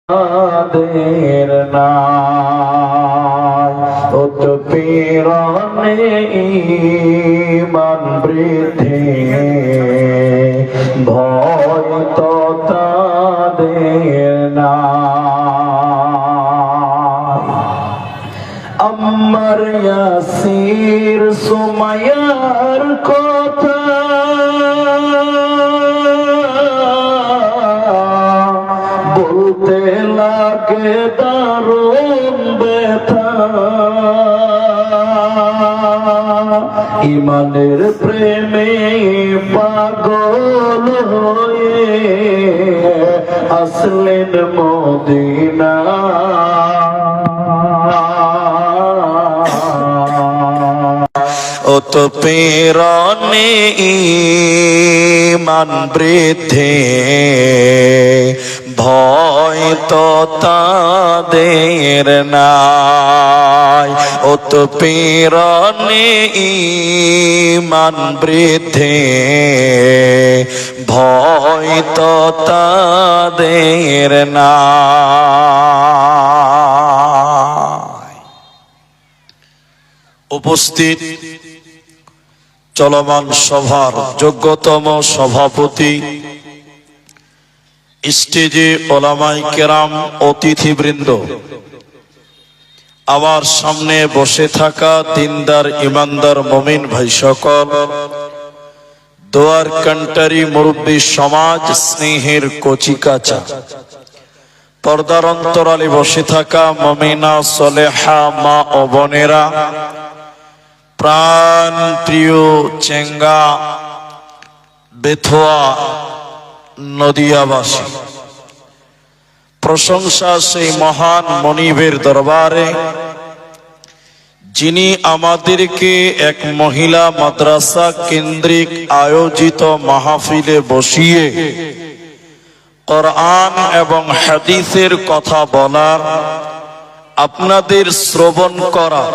দের নাই উৎপীড়নে ঈমান বৃদ্ধি ভয় তো তাদের নাই। আম্মার ইয়াসির সুমাইয়ার কথা বলতে লাগে দারুণ ব্যথা, ইমানের প্রেমে পাগল হয়ে আসলেন মদিনা। উৎপীড়নে ঈমান বৃদ্ধি ভয় তো তাদের নাই। উৎপীড়নে ঈমান বৃদ্ধি ভয় তো তাদের নাই। উপস্থিত চলমান সভার যোগ্যতম সভাপতি, স্টেজে ওলামায়ে কেরাম, অতিথিবৃন্দ, আমার সামনে বসে থাকা দিনদার ইমানদার মুমিন ভাই সকল, দোয়ার কান্টারি মুরব্বী সমাজ, স্নেহের কচিকাচা, পর্দার অন্তরালে বসে থাকা মুমিনা সলেহা মা ও বোনেরা, প্রাণ প্রিয় চেঙ্গা বেথুয়া নদিয়াবাসী, প্রশংসা সেই মহান মনিবের দরবারে যিনি আমাদেরকে এক মহিলা মাদ্রাসা কেন্দ্রিক আয়োজিত মাহফিলে বসিয়ে কোরআন এবং হাদিসের কথা বলার, আপনাদের শ্রবণ করার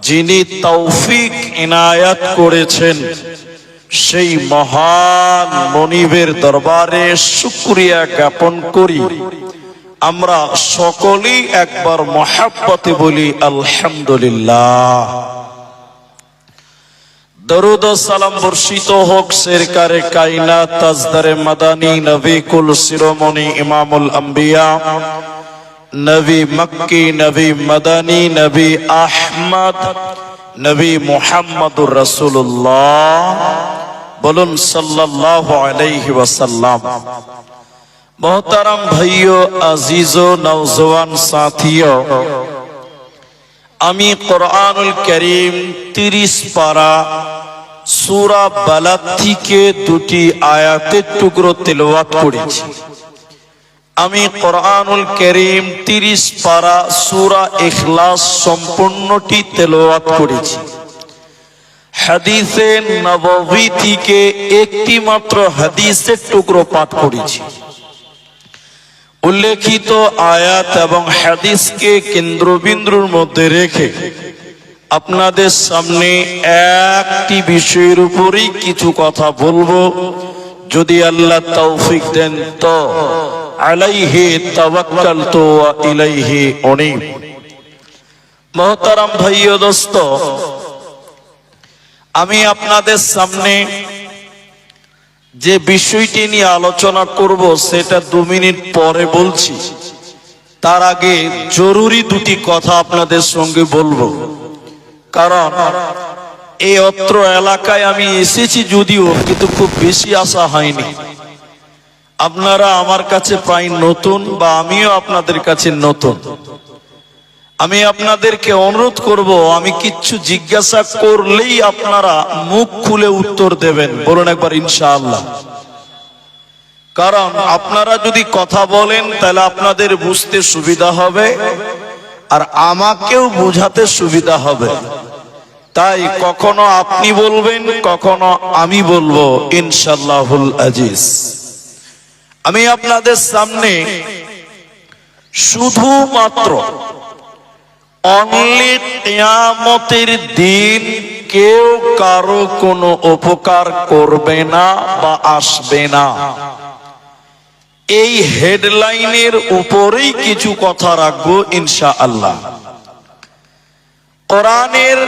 যিনি তৌফিক ইনায়াত করেছেন, সেই মহান মনিবের দরবারে শুকরিয়া জ্ঞাপন করি। আমরা সকলেই একবার মহাব্বতে বলি আলহামদুলিল্লাহ। দরুদ ও সালাম বর্ষিত হোক সরকারে কায়নাত তাজদারে মাদানী নবী কুল শিরোমণি ইমামুল আম্বিয়া, নবী মক্কি, নবী মাদানী, নবী আহমদ, নবী মুহাম্মদুর রাসূলুল্লাহ, বলুন সাল্লাল্লাহু আলাইহি ওয়াসাল্লাম। মোহতারাম ভাইও, আজিজো, নওজওয়ান সাথিও, আমি কোরআনুল কারীম 30 পারা সূরা বালাদ থেকে দুটি আয়াতের টুকরো তেলাওয়াত করেছি। আমি কোরআনুল কারীম 30 পারা সূরা ইখলাস সম্পূর্ণটি তেলাওয়াত করেছি। হাদিসে নববী থেকে একটি মাত্র হাদিসের টুকরো পাঠ করেছি। উল্লেখিত আয়াত এবং হাদিসকে কেন্দ্রবিন্দুর মধ্যে রেখে আপনাদের সামনে একটি বিষয়ের উপরেই কিছু কথা বলবো, যদি আল্লাহ তৌফিক দেন তো। আলাইহি তাওয়াক্কালতু ওয়া ইলাইহি উনীব। মুহতারাম ভাই ও দোস্ত, আমি আপনাদের সামনে যে বিষয়টি নিয়ে আলোচনা করব সেটা 2 মিনিট পরে বলছি। তার আগে জরুরি দুটি কথা আপনাদের সঙ্গে বলবো, কারণ এই অত্র এলাকায় আমি এসেছি যদিও, কিন্তু খুব বেশি আসা হয়নি। আপনারা আমার কাছে প্রায় নতুন, বা আমিও আপনাদের কাছে নতুন। আমি আপনাদেরকে অনুরোধ করব, আমি কিচ্ছু জিজ্ঞাসা করলেই আপনারা মুখ খুলে উত্তর দেবেন। বলুন একবার ইনশাআল্লাহ। কারণ আপনারা যদি কথা বলেন তাহলে আপনাদের বুঝতে সুবিধা হবে, আর আমাকেও বোঝাতে সুবিধা হবে। তাই কখনো আপনি বলবেন, কখনো আমি বলবো ইনশাআল্লাহুল আজিজ। আমি আপনাদের সামনে শুধুমাত্র অনলি কিয়ামতের দিন কেউ কারো কোনো উপকার করবে না বা আসবে না, এই হেডলাইনের উপরেই কিছু কথা রাখবো ইনশাআল্লাহ। কোরআনের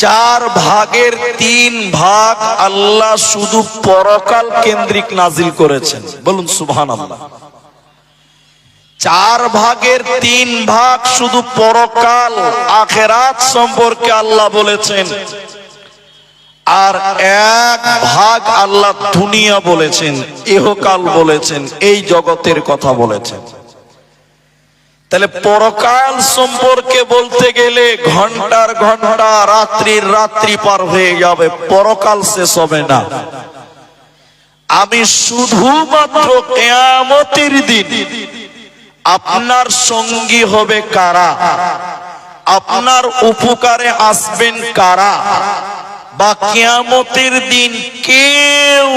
4 ভাগের 3 ভাগ আল্লাহ শুধু পরকাল কেন্দ্রিক নাজিল করেছেন, বলুন সুবহানাল্লাহ। 4 ভাগের 3 ভাগ শুধু পরকাল আখিরাত সম্পর্কে আল্লাহ বলেছেন, আর 1 ভাগ আল্লাহ দুনিয়া বলেছেন, ইহকাল বলেছেন, এই জগতের কথা বলেছেন। তাহলে পরকাল সম্পর্কে বলতে গেলে ঘন্টার ঘন্টা, রাত্রির রাত্রি পার হয়ে যাবে, পরকাল শেষ হবে না। আমি শুধুমাত্র কিয়ামতের দিন আপনার সঙ্গী হবে কারা, আপনার উপকারে আসবেন কারা, বা কিয়ামতের দিন কেউ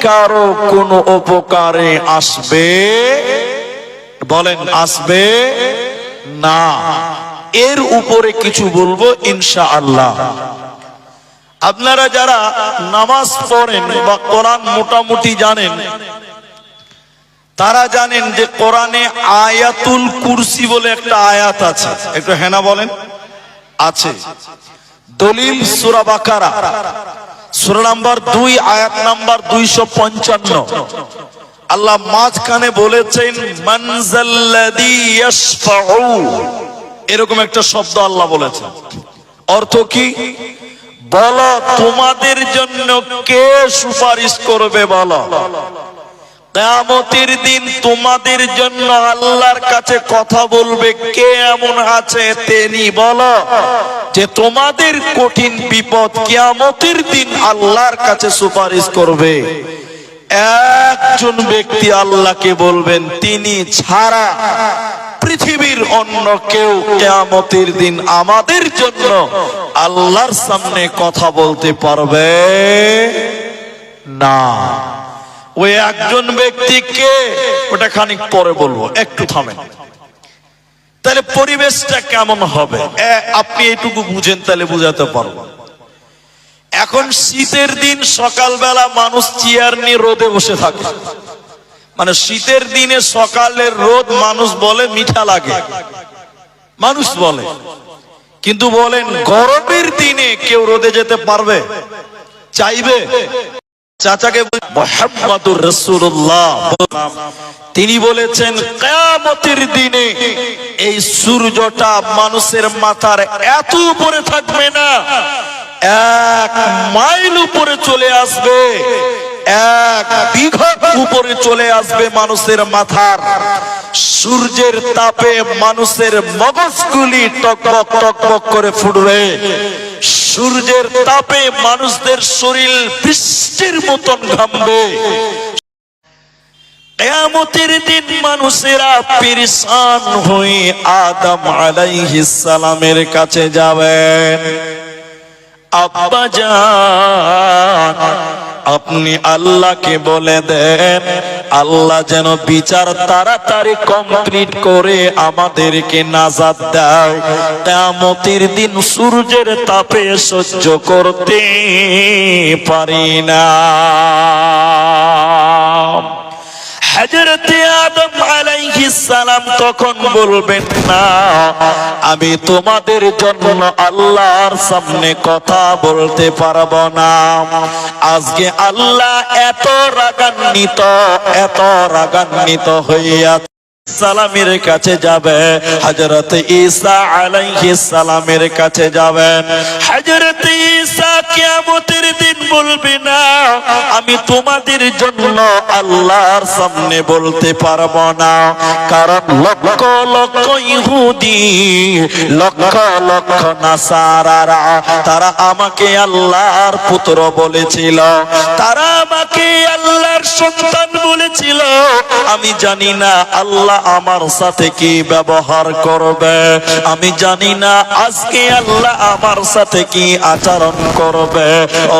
কারো কোনো উপকারে আসবে, বলেন আসবে না, এর উপরে কিছু বলবো ইনশাআল্লাহ। আপনারা যারা নামাজ পড়েন বা কোরআন মোটামুটি জানেন, তারা জানেন যে কোরআনে আয়াতুল কুরসি বলে একটা আয়াত আছে। একটু হেনা বলেন। আছে। দলিল সূরা বাকারা সূরা নাম্বার 2 আয়াত নাম্বার 255। আল্লাহ মাঝখানে বলেছেন মানজাল্লাযী ইয়াশফাউ, এরকম একটা শব্দ আল্লাহ বলেছেন। অর্থ কি? বলো তোমাদের জন্য কে সুপারিশ করবে, বলো কিয়ামতের দিন তোমাদের জন্য আল্লাহর কাছে কথা বলবে কে এমন আছে, তিনি বলো যে তোমাদের কঠিন বিপদ কিয়ামতের দিন আল্লাহর কাছে সুপারিশ করবে। একজন ব্যক্তি আল্লাহকে বলবেন, তিনি ছাড়া পৃথিবীর অন্য কেউ কিয়ামতের দিন আমাদের জন্য আল্লাহর সামনে কথা বলতে পারবে না। ওই একজন ব্যক্তিকে ওটা খানিক পরে বলবো, একটু থামেন। তাহলে পরিবেশটা কেমন হবে আপনি এটুকু বুঝেন, তাহলে বুঝাতে পারবো। এখন শীতের দিন সকালবেলা মানুষ চেয়ার নিয়ে রোদে বসে থাকে, মানে শীতের দিনে সকালের রোদ মানুষ বলে মিঠা লাগে, মানুষ বলে। কিন্তু বলেন গরমের দিনে কেউ রোদে যেতে পারবে, চাইবে? চাচাকে মুহাম্মাদুর রাসূলুল্লাহ তিনি বলেছেন কিয়ামতের দিনে এই সূর্যটা মানুষের মাথার এত উপরে থাকবে না, 1 মাইল উপরে চলে আসবে, 1 বিঘা উপরে চলে আসবে মানুষের মাথার। সূর্যের তাপে মানুষের মগজগুলি টকবক টকবক করে ফুটবে, সূর্যের তাপে মানুষদের শরীর বৃষ্টির মতন ঘামবে। কিয়ামতের দিন মানুষেরা পেরেশান হয়ে আদম আলাইহিস সালামের কাছে যাবেন, আব্বা জান আপনি আল্লাহকে বলে দেন আল্লাহ যেন বিচার তাড়াতাড়ি কমপ্লিট করে আমাদেরকে নাজাত দেয়, কিয়ামতের দিন সূর্যের তাপে সহ্য করতে পারি না। হযরতে আদম আলাইহিস সালাম তখন বলবেন না, আমি তোমাদের জন্য আল্লাহর সামনে কথা বলতে পারবো না। আজকে আল্লাহ এত রাগান্বিত হইয়া সালামের কাছে যাবে, হযরত ঈসা আলাইহিস সালামের কাছে যাবেন। হযরত ঈসা কিয়ামতের দিন বলবে না, আমি তোমাদের জন্য আল্লাহর সামনে বলতে পারবো না, কারণ লক্ষ লক্ষ ইহুদি, লক্ষ লক্ষ নাসারারা তারা আমাকে আল্লাহর পুত্র বলেছিল, তারা আমাকে আল্লাহর সন্তান বলেছিল। আমি জানি না আল্লাহ আমার সাথে কি ব্যবহার করবে, আমি জানি না আজকে আল্লাহ আমার সাথে কি আচরণ করবে।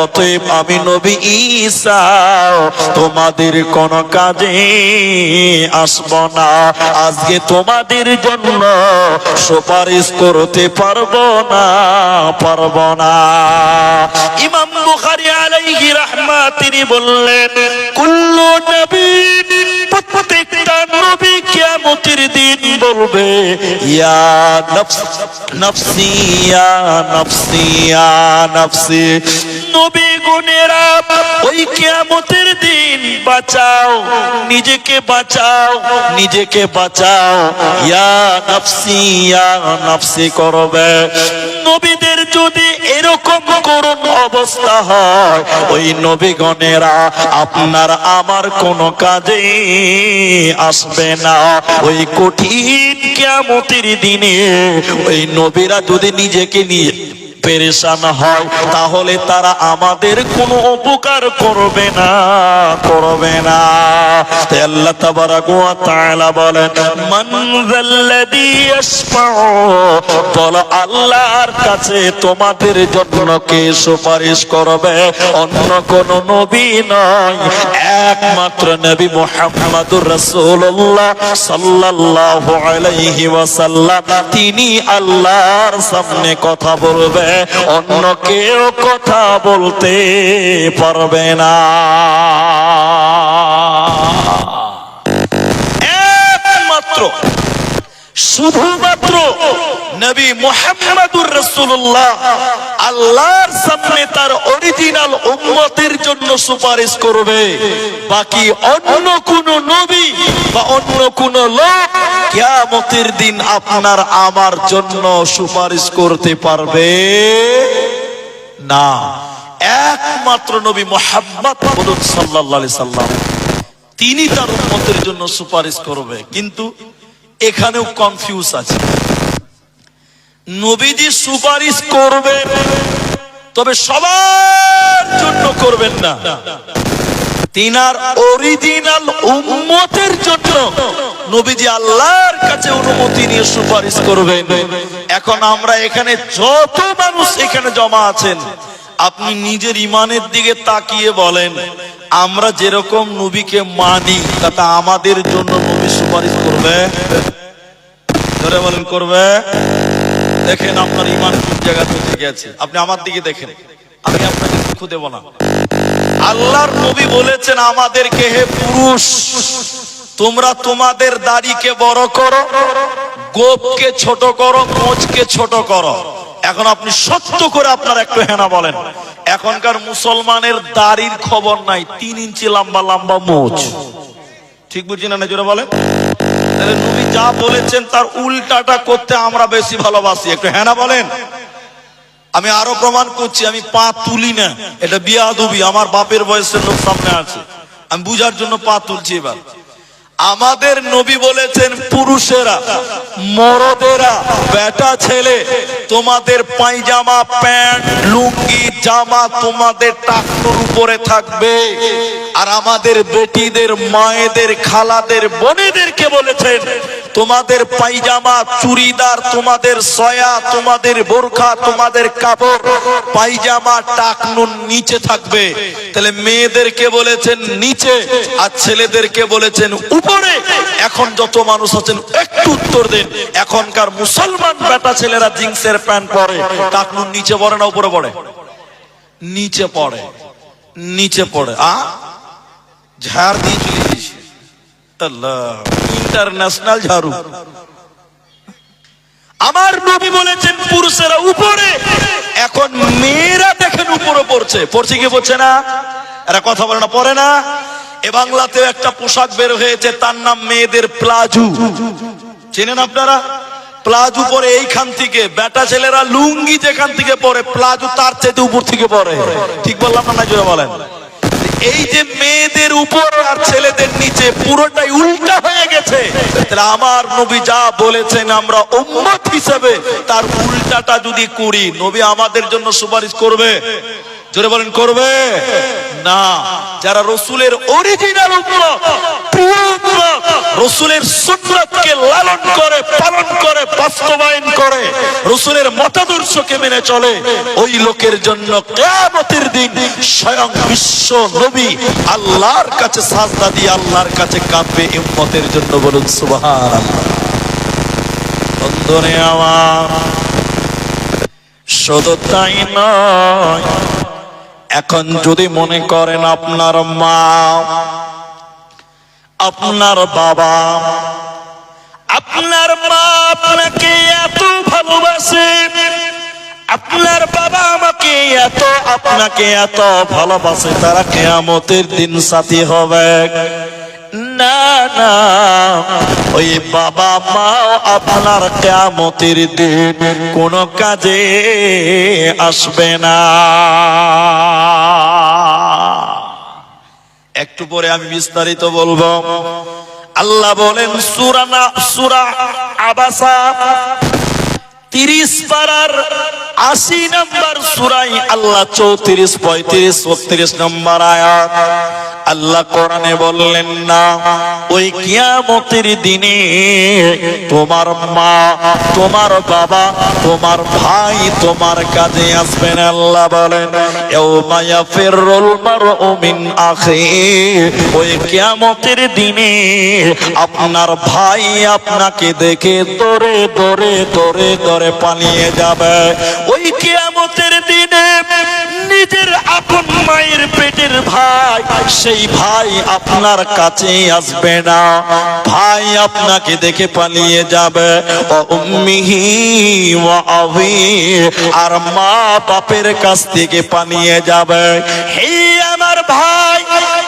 অতএব আমি নবী ঈসা তোমাদের কোন কাজে আসব না, আজকে তোমাদের জন্য সুপারিশ করতে পারবো না। ইমাম বুখারী আলাইহি রাহমাত তিনি বললেন, কুল্লু নবী, প্রত্যেক কিয়ামতের দিন বলবে ইয়া নফসি ইয়া নফসি ইয়া নফসি। নবী গুনেরা ওই কিয়ামতের দিন বাঁচাও, নিজেকে বাঁচাও, নিজেকে বাঁচাও, ইয়া নফসি ইয়া নফসি করবে। নবীদের যদি এরকম করুণ অবস্থা হয়, ওই নবীগণেরা আপনার আমার কোনো কাজে আসবে না। ওই কঠিন কিয়ামতের দিনে ওই নবীরা যদি নিজেকে নিয়ে পেরেশান হয়, তাহলে তারা আমাদের কোনো উপকার করবে না, করবে না। তাই আল্লাহ তাবারাক ওয়া তাআলা বলেন মান যাল্লাযী ইয়াশফাউ, বলো আল্লাহর কাছে তোমাদের জন্য কে সুপারিশ করবে? অন্য কোন নবী নয়, একমাত্র নবী মুহাম্মদুর রাসূলুল্লাহ সাল্লাল্লাহু আলাইহি ওয়াসাল্লাম। তিনি আল্লাহর সামনে কথা বলবে, অন্য কেউ কথা বলতে পারবে না। একমাত্র শুধুমাত্র নবী মুহাম্মদুর রাসূলুল্লাহ আল্লাহর সামনে তার অরিজিনাল উম্মতের জন্য সুপারিশ করবে। বাকি অন্য কোন নবী বা অন্য কোন লোক কিয়ামতের দিন আপনার আমার জন্য সুপারিশ করতে পারবে না। একমাত্র নবী মুহাম্মদ সাল্লাল্লাহু আলাইহি সাল্লাম, তিনি তার উম্মতের জন্য সুপারিশ করবে। কিন্তু এখানেও কনফিউজ আছে। নবীজি সুপারিশ করবে, তবে সবার জন্য করবেন না, তিনার অরিজিনাল উম্মতের জন্য নবীজি আল্লাহর কাছে অনুমতি নিয়ে সুপারিশ করবেন। এখন আমরা এখানে যত মানুষ এখানে জমা আছেন, আপনি নিজের ইমানের দিকে তাকিয়ে বলেন, আমরা যেরকম নবীকে মানি তাতে আমাদের জন্য নবী সুপারিশ করবে? ধরে বলেন করবে? দেখেন আপনার ইমান কোন জায়গা থেকে গেছে। আপনি আমার দিকে দেখেন, আমি আপনাকে দুঃখ দেব না। আল্লাহর নবী বলেছেন আমাদেরকে, হে পুরুষ, তোমরা তোমাদের দাড়িকে বড় করো, গোপকে ছোট করো, মোচকে ছোট করো। এখন আপনি সত্য করে আপনার একটু হেনা বলেন, এখনকার মুসলমানের দাড়ির খবর নাই, 3 ইঞ্চি লম্বা লম্বা মোচ। ঠিক বুঝছি না? জোরে বলেন। তাহলে নবী যা বলেছেন তার উল্টাটা করতে আমরা বেশি ভালোবাসি। একটু হেনা বলেন। আমি আরো প্রমাণ করছি, আমি পা তুলি না, এটা বিয়াদবি। আমার বাপের বয়সের লোক সামনে আছে, আমি বুঝার জন্য পা তুলছি। এবার আমাদের নবী বলেছেন, পুরুষেরা, মরদেরা, বেটা ছেলে, তোমাদের পায়জামা, প্যান্ট, লুঙ্গি, জামা তোমাদের টাকনুর উপরে থাকবে। আর আমাদের বেটিদের, মায়েদের, খালাদের, বোনেদেরকে বলেছেন, তোমাদের পায়জামা, চুড়িদার, তোমাদের সয়া, তোমাদের বোরখা, তোমাদের কাপড়, পায়জামা টাকনুর নিচে থাকবে। তাহলে মেয়েদেরকে বলেছেন নিচে, আর ছেলেদেরকে বলেছেন উপরে। এখন যত মানুষ আছেন একটু উত্তর দেন, এখনকার মুসলমান বেটা ছেলেরা জিন্সের প্যান্ট পরে, টাকনুর নিচে পড়ে না উপরে পড়ে? নিচে পড়ে, নিচে পড়ে। ঝাড় দিয়ে চলে দিয়েছে, ইন্টারন্যাশনাল ঝাড়ু। আমার নবী বলেছেন পুরুষেরা উপরে। এখন মেয়েরা দেখেন উপরে পড়ছে, পড়ছে কি পড়ছে না? এরা কথা বলে না, পড়ে না? এ বাংলাতেও একটা পোশাক বের হয়েছে, তার নাম মেয়েদের প্লাজু। চেনেন আপনারা? প্লাজু পরে এইখান থেকে, বেটা ছেলেরা লুঙ্গি যেখান থেকে পরে, প্লাজু তার চাইতে উপর থেকে পরে। ঠিক বললাম না? জোরে বলেন। এই যে মেয়েদের উপর আর ছেলেদের নিচে পুরোটাই উল্টা হয়ে গেছে। তাহলে আমার নবী যা বলেছেন আমরা উম্মত হিসেবে তার উল্টাটা যদি করি, নবী আমাদের জন্য সুপারিশ করবে? জোরে বলেন, করবে না। যারা রসুলের অরিজিনাল উম্মত, প্রিয় উম্মত, রসুলের সুন্নাতকে লালন করে, পালন করে, বাস্তবায়ন করে, রসুলের মতাদর্শকে মেনে চলে, ওই লোকের জন্য কিয়ামতের দিন স্বয়ং বিশ্ব নবী আল্লাহর কাছে সাজদা দিয়ে আল্লাহর কাছে কাঁদবে উম্মতের জন্য। বলুন সুবহানাল্লাহ। বন্ধুরে আমার, শুধু তাই নয়, এখন যদি মনে করেন আপনার মা, আপনার বাবা, আপনার মা আপনাকে এত ভালোবাসে, আপনার বাবা আমাকে এত আপনাকে এত ভালোবাসে, তারা কিয়ামতের দিন সাথী হবে না? না, ওই বাবা মা আপনার কিয়ামতের দিন কোনো কাজে আসবে না। একটু পরে আমি বিস্তারিত বলবো। আল্লাহ বলেন সূরা আবাসা 30 পারার 80 নম্বর সূরায় আল্লাহ 34, 35, 36 নম্বর আয়াত আল্লাহ কোরআনে বললেন না, ওই কিয়ামতের দিনে তোমার মা, তোমার বাবা, তোমার ভাই তোমার কাজে আসবেন। আল্লাহ বলেন ইয়াউমা ইয়াফিরুল মারউ মিন আখিহি, ওই কিয়ামতের দিনে আপনার ভাই আপনাকে দেখে দৌড়ে দৌড়ে দৌড়ে দৌড়ে পালিয়ে যাবে। ওই কিয়ামতের দিনে নিজের আপন মায়ের পেটের ভাই, সেই ভাই আপনার কাছে আসবে না, ভাই আপনাকে দেখে পালিয়ে যাবে। ও উম্মিহি ওয়া আবি, আর মা বাপের কাছ থেকে পালিয়ে যাবে। হে আমার ভাই,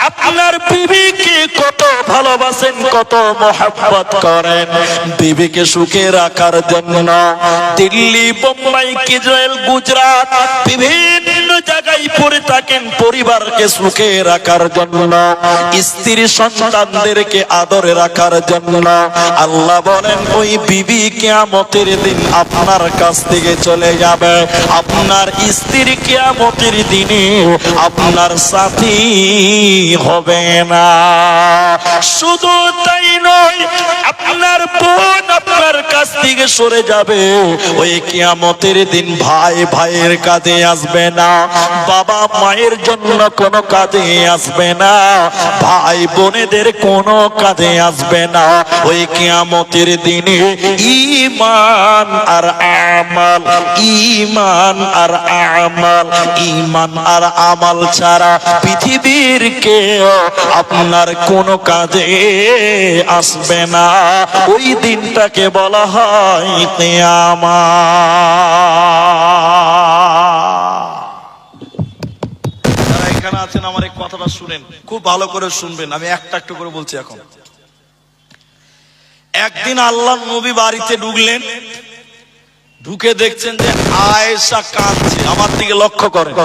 আপনার বিবিকে কত ভালোবাসেন, কত মহব্বত করেন, বিবিকে সুখে রাখার জন্য দিল্লি, বোম্বাই, ইসরায়েল, গুজরাট বিভিন্ন জায়গায় পড়ে থাকেন পরিবারকে সুখে রাখার জন্য, স্ত্রী সন্তানদেরকে আদরে রাখার জন্য। আল্লাহ বলেন ওই বিবি কিয়ামতের দিন আপনার কাছ থেকে চলে যাবে। আপনার স্ত্রী কিয়ামতের দিনে আপনার সাথী হবে না। শুধু তাই নয়, আপনার বোন আপনার কাছ থেকে সরে যাবে। ওই কিয়ামতের দিন ভাই ভাইয়ের কাজে আসবে না, বাবা মায়ের জন্য কোনো কাজে আসবে না, ভাই বোনেদের কোনো কাজে আসবে না। ওই কিয়ামতের দিনে ঈমান আর আমাল, ঈমান আর আমাল, ঈমান আর আমাল ছাড়া পৃথিবীর কেউ আপনার কোনো কাজে আসবে না। ওই দিনটাকে বলা হয় কিয়ামত। যারা এখানে আছেন আমার এই কথাটা শুনেন, খুব ভালো করে শুনবেন, আমি একটা একটু করে বলছি। এখন একদিন আল্লাহর নবী বাড়িতে ঢুকলেন, ঢুকে দেখছেন যে আয়েশা কাঁদছে। আমার দিকে লক্ষ্য করেন,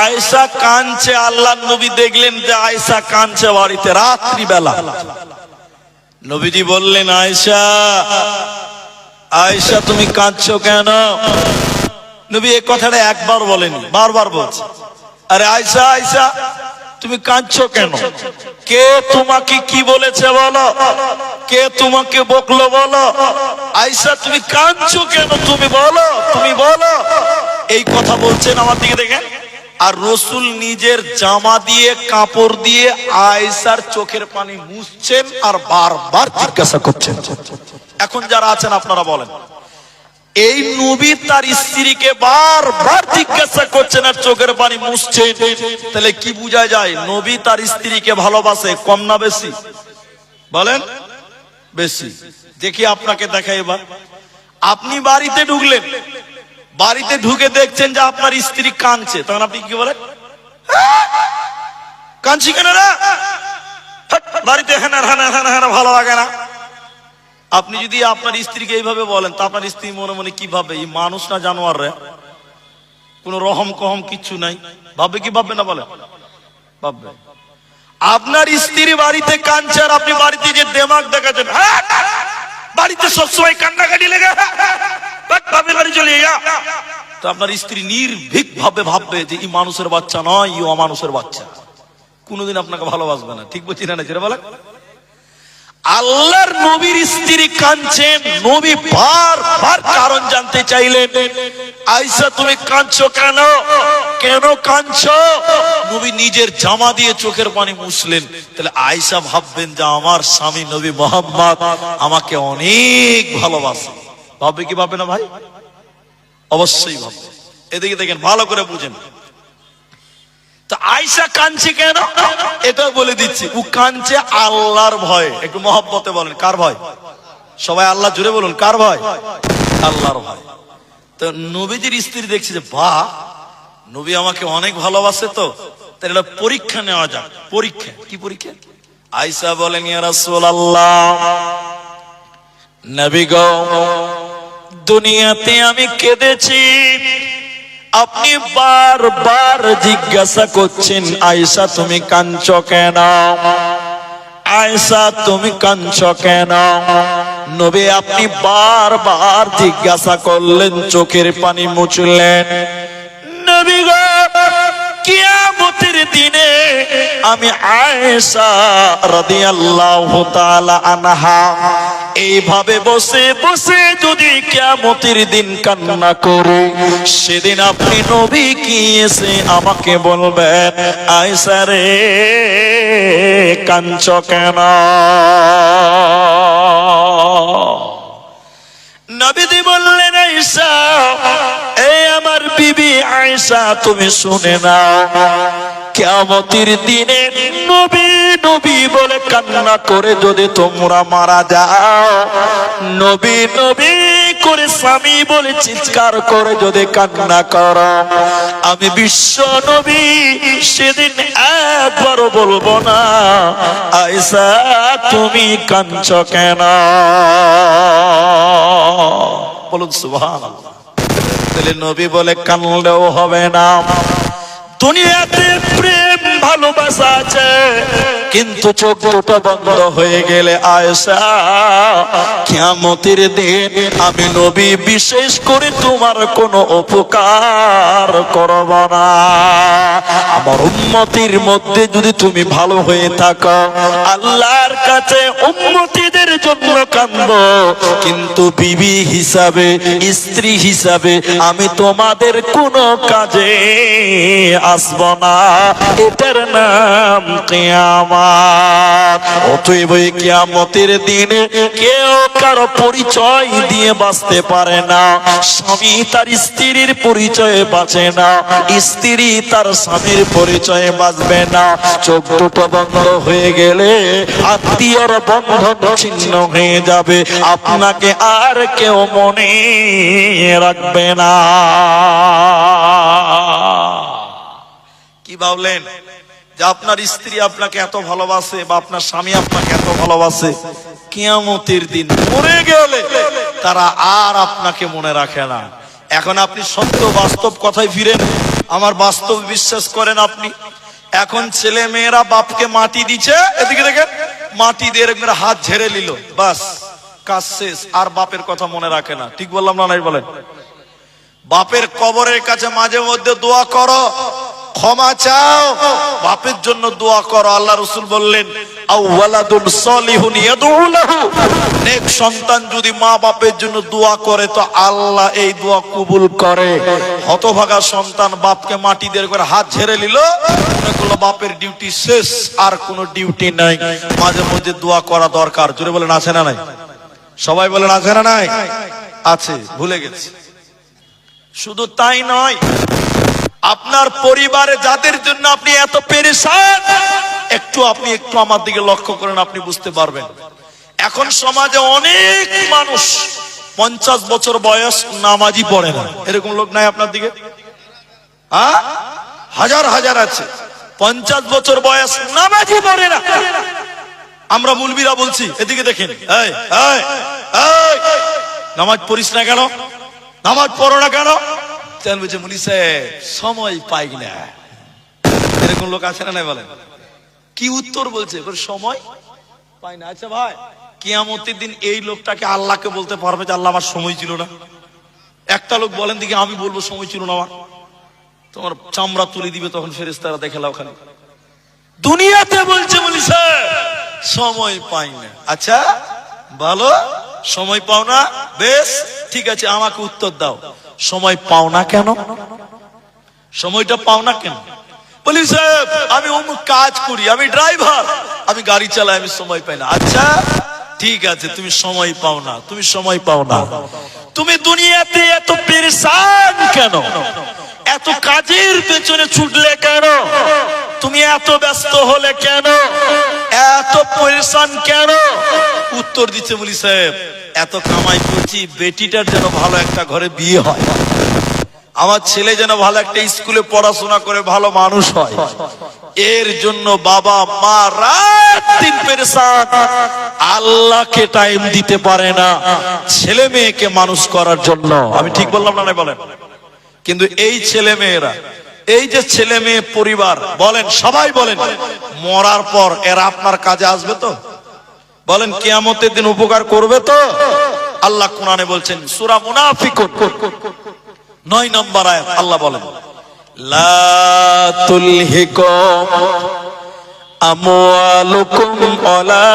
আয়েশা কাঁদছে। আল্লাহর নবী দেখলেন যে আয়েশা কাঁদছে বাড়িতে, রাত্রি বেলা। নবীজি বললেন, আয়েশা, আয়েশা তুমি কাঁদছো কেন? নবী এই কথাটা একবার বলেনি, বারবার বলছে, আরে আয়েশা, আয়েশা তুমি কাঁদছো কেন? কে তোমাকে কি বলেছে বলো? কে তোমাকে বকলো বলো? আয়েশা তুমি কাঁদছো কেন? তুমি বলো, তুমি বলো। এই কথা বলছেন, আমার দিকে দেখেন। আর রসুল নিজের জামা দিয়ে, কাপড় দিয়ে আয়েশার চোখের পানি মুছছেন আর বারবার জিজ্ঞাসা করছেন। এখন যারা আছেন আপনারা বলেন, এই নবী তার স্ত্রীকে বারবার জিজ্ঞাসা করছেন আর চোখের পানি মুছছেন, তাহলে কি বোঝা যায়? নবী তার স্ত্রীকে ভালোবাসে, কম না বেশি? বলেন বেশি। দেখি আপনাকে দেখাই এবার। আপনি বাড়িতে ঢুকলেন, বাড়িতে ঢুকে দেখছেন যে আপনার স্ত্রী কাঁদছে, তখন আপনি কি বলেন? কাঁদছি কেন রে? বাড়িতে হ্যাঁ হ্যাঁ হ্যাঁ ভালো লাগে না। আপনি যদি আপনার স্ত্রীকে এইভাবে বলেন, তা আপনার স্ত্রী মনে মনে কি ভাবে? এই মানুষ না জানোয়ার রে, কোন রহম কহম কিচ্ছু নাই। ভাববে কি ভাববে না? বলে ভাববে। আপনার স্ত্রী বাড়িতে কাঁদছে আর আপনি বাড়িতে যে দেমাগ দেখাচ্ছেন, বাড়িতে সবসময় কান্নাকাটি লেগে, বাপের বাড়ি চলে যা, তো আপনার স্ত্রী নির্ভীক ভাবে ভাববে যে এই মানুষের বাচ্চা নয়, ই অমানুষের বাচ্চা, কোনোদিন আপনাকে ভালোবাসবে না। ঠিক বলছি না? যেটা বলে আল্লাহর নবীর স্ত্রী কাঁদছেন, নবী বারবার কারণ জানতে চাইলেন, আয়েশা তুমি কাঁদছো কেন? কেন কাঁদছো? নবী নিজের জামা দিয়ে চোখের পানি মুছলেন। তাহলে আয়েশা ভাববেন যে আমার স্বামী নবী মুহাম্মদ আমাকে অনেক ভালোবাসে। ভাববে কি ভাববে না ভাই? অবশ্যই ভাববে। এদিকে দেখেন, ভালো করে বুঝেন। তো আয়েশা কাঁদছে কেন এটা বলে দিচ্ছি। ও কাঁদছে আল্লাহর ভয়ে। একটু মহব্বতে বলেন কার ভয়? সবাই আল্লাহ জুড়ে বলুন কার ভয়? আল্লাহর ভয়। তো নবীজির স্ত্রী দেখছে যে বাহ, নবী আমাকে অনেক ভালোবাসে, তো তাহলে এটা পরীক্ষা নেওয়া যাক। পরীক্ষা কি পরীক্ষা? আয়েশা বলেন ইয়া রাসূলুল্লাহ, নবী গো, দুনিয়াতে আমি কেঁদেছি, আপনি বারবার জিজ্ঞাসা করছেন আয়েশা তুমি কাঁদছো কেন, আয়েশা তুমি কাঁদছো কেন? নবী আপনি বারবার জিজ্ঞাসা করলেন, চোখের পানি মুছলেন। নবী গো, কিয়ামতের দিনে আমি আয়েশা রাদিয়াল্লাহু তাআলা আনহা এইভাবে বসে বসে যদি কিয়ামতের দিন কান্না করি, সেদিন আপনি নবী কি এসে আমাকে বলবেন আয়েশা রে কাঁদছো কেন? নবীজি বললেন আয়েশা, এই আমার বিবি আয়েশা তুমি শুনে নাও, কিয়ামতের দিনে নবী নবী বলে কান্না করে যদি তোমরা মারা যাও, নবী নবী করে স্বামী বলে চিৎকার করে যদি কান্না করো, আমি বিশ্ব নবী সেদিন একবারও বলবো না আয়েশা তুমি কাঁদছো কেন। বলুন সুবহানাল্লাহ। তাহলে নবী বলে কানলেও হবে না। দুনিয়াতে প্রেম ভালোবাসা আছে, কিন্তু চোখ দুটো বন্ধ হয়ে গেলে আয়েশা কিয়ামতের দিন আমি নবী বিশেষ করে তোমার কোনো উপকার করব না। আমার উম্মতির মধ্যে যদি তুমি ভালো হয়ে থাকো, আল্লাহর কাছে উম্মতিদের জন্য কাঁদবো, কিন্তু বিবি হিসাবে স্ত্রী হিসাবে আমি তোমাদের কোনো কাজে আসব না। এটার নাম কিয়ামত। অতএব এই কিয়ামতের দিনে কেউ কারো পরিচয় দিয়ে বাঁচতে পারে না। স্বামী তার স্ত্রীর পরিচয়ে বাঁচে না, স্ত্রী তার স্বামীর পরিচয়ে বাঁচবে না। চোখ দুটো বন্ধ হয়ে গেলে আত্মীয়র বন্ধন ছিন্ন হয়ে যাবে, আপনাকে আর কেউ মনে রাখবে না। কি ভাবলেন যে আপনার স্ত্রী আপনাকে এত ভালোবাসে বা আপনার স্বামী আপনাকে এত ভালোবাসে, কিয়ামতের দিন মরে গেলে তারা আর আপনাকে মনে রাখে না। এখন আপনি সত্য বাস্তব কথায় ফিরেন, আমার বাস্তব বিশ্বাস করেন আপনি। এখন ছেলে মেয়েরা বাপকে মাটি দিচ্ছে, এদিকে দেখেন মাটি দিয়ে এরকম হাত ঝেড়ে নিল, বাস কাজ শেষ, আর বাপের কথা মনে রাখে না। ঠিক বললাম না? নাই বলেন। বাপের কবরের কাছে মাঝে মধ্যে দোয়া করো, ক্ষমা চাও, বাপের জন্য দোয়া করো। আল্লাহ রাসূল বললেন আওয়ালাদুন সলিহুন ইয়াদউ লাহু, নেক সন্তান যদি মা বাপের জন্য দোয়া করে তো আল্লাহ এই দোয়া কবুল করে। হতভাগা সন্তান বাপকে মাটি দিয়ে করে হাত ঝেড়ে নিল, মনে করলো বাপের ডিউটি শেষ, আর কোনো ডিউটি নাই। মাঝে মধ্যে দোয়া করা দরকার। জোরে বলেন আছে না নাই? সবাই বলেন আছে না নাই? আছে, ভুলে গেছি। শুধু তাই নয়, আপনার পরিবারে যাদের জন্য আপনি এত পেরেশান, আপনি একটু আমার দিকে লক্ষ্য করেন, আপনি বুঝতে পারবেন। এখন সমাজে অনেক মানুষ 50 বছর বয়স নামাজই পড়ে না। এরকম লোক নাই আপনার দিকে? হাজার হাজার আছে। 50 বছর বয়স নামাজই পড়ে না। আমরা মুলবিরা বলছি, এদিকে দেখেন, এই এই এই নামাজ পড়িস না কেন, নামাজ পড়ো না কেন? বলছে মুলি সাহেব সময় পাই না। এরকম লোক আছে না নাই বলেন? কি উত্তর বলছে? সময় পাই না। আচ্ছা ভাই, কিয়ামতের দিন এই লোকটাকে আল্লাহকে বলতে পারবে যে আল্লাহ আমার সময় ছিল না? একটা লোক বলেন দিকে, আমি বলবো সময় ছিল না আমার? তোমার চামড়া তুলে দিবে তখন ফেরেশতারা, দেখেলা ওখানে। দুনিয়াতে বলছে মুলি সাহেব সময় পাই না। আচ্ছা ভালো, সময় পাও না, বেশ ঠিক আছে, আমাকে উত্তর দাও, সময় পাও না কেন? সময়টা পাও না কেন? বলি সাহেব আমি অমুক কাজ করি, আমি ড্রাইভার, আমি গাড়ি চালাই, আমি সময় পাই না। আচ্ছা ঠিক আছে, তুমি সময় পাও না, তুমি সময় পাও না, তুমি দুনিয়াতে এত পেরেশান কেন, এত কাজের পেছনে ছুটলে কেন? তুমি এত ব্যস্ত হলে কেন? এত পরেশান কেন? উত্তর দিচ্ছে বলি সাহেব, এত কামাই করছি বেটিটার যেন ভালো একটা ঘরে বিয়ে হয়, আমার ছেলে যেন ভালো একটা স্কুলে পড়াশোনা করে ভালো মানুষ হয়, এর জন্য বাবা মা রাত দিন পেরেশান, আল্লাহকে টাইম দিতে পারে না ছেলে মেয়েকে মানুষ করার জন্য। আমি ঠিক বললাম না? বলেন। কিন্তু এই ছেলে মেয়েরা, এই যে ছেলে মেয়ে পরিবার বলেন, সবাই বলেন, মরার পর এরা আপনার কাজে আসবে তো? বলেন, কিয়ামতের দিন উপকার করবে তো? আল্লাহ কোরআনে বলছেন, সূরা মুনাফিকুন 9 নম্বর আয়াত, আল্লাহ বলেন, লা তুলহিকুম আমওয়ালুকুম ওয়ালা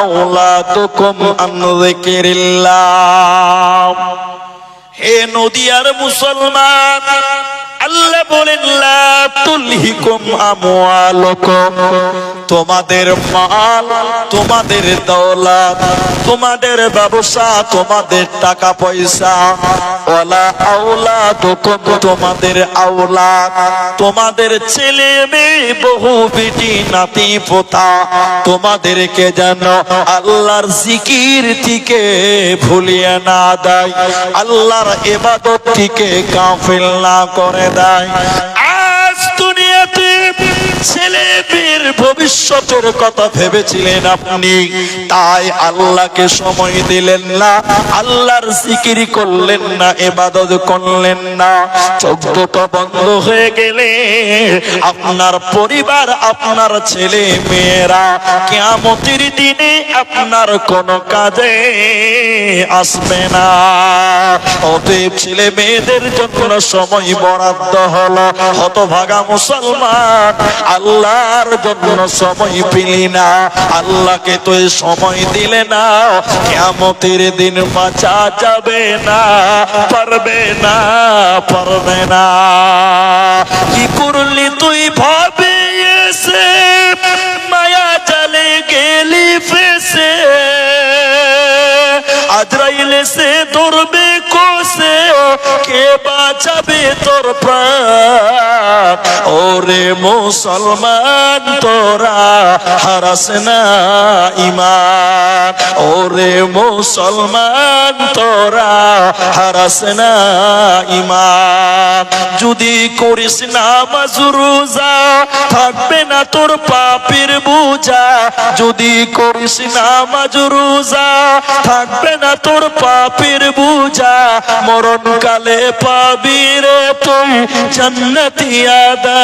আওলাদুকুম আন যিকরিল্লাহ। হে নদিয়ার মুসলমান, আল্লাহ বলেন, লা তুলহিকুম আমওয়ালুকুম, তোমাদের মাল, তোমাদের দৌলত, তোমাদের ব্যবসা, তোমাদের টাকা পয়সা, ওয়ালা আওলাদুকুম, তোমাদের আওলাদ, তোমাদের ছেলে মেয়ে, বহু বেটি নাতি পোতা, তোমাদেরকে যেন আল্লাহর জিকির থেকে ভুলিয়ে না দেয়, আল্লাহর ইবাদত থেকে গাফিল না করে দেয়। আজ দুনিয়াতে ছেলে মেয়ের ভবিষ্যতের কথা ভেবেছিলেন আপনি, তাই আল্লাহকে সময় দিলেন না, আল্লাহর জিকির করলেন না, ইবাদত করলেন না। চোখ দুটো বন্ধ হয়ে গেলে আপনার পরিবার, আপনার ছেলে মেয়েরা কিয়ামতের দিনে আপনার কোনো কাজে আসবে না। অতএব ছেলে মেয়েদের জন্য সময় বরাদ্দ হলো। হতভাগা মুসলমান, আল্লাহর জন্য সময় পেলি না, আল্লাহকে তো সময় দিলে না, কিয়ামতের দিন বাঁচা যাবে না, পারবে না, পারবে না। কি করলি তুই ভাবে এসে, মায়া জালে গেলি ফেসে, আজরাইল এসে ধরবে কোসে, কে বাঁচাবে তোর প্রাণ? ওরে মুসলমান, তোরা হারাস না ঈমান, ওরে মুসলমান, তোরা হারাস না ঈমান। যদি করিস নামাজ রোজা, থাকবে না তোর পাপের বোঝা, যদি করিস নামাজ রোজা, থাকবে না তোর পাপের বোঝা, মরণকালে পাবি রে তুই জান্নাতি আদান।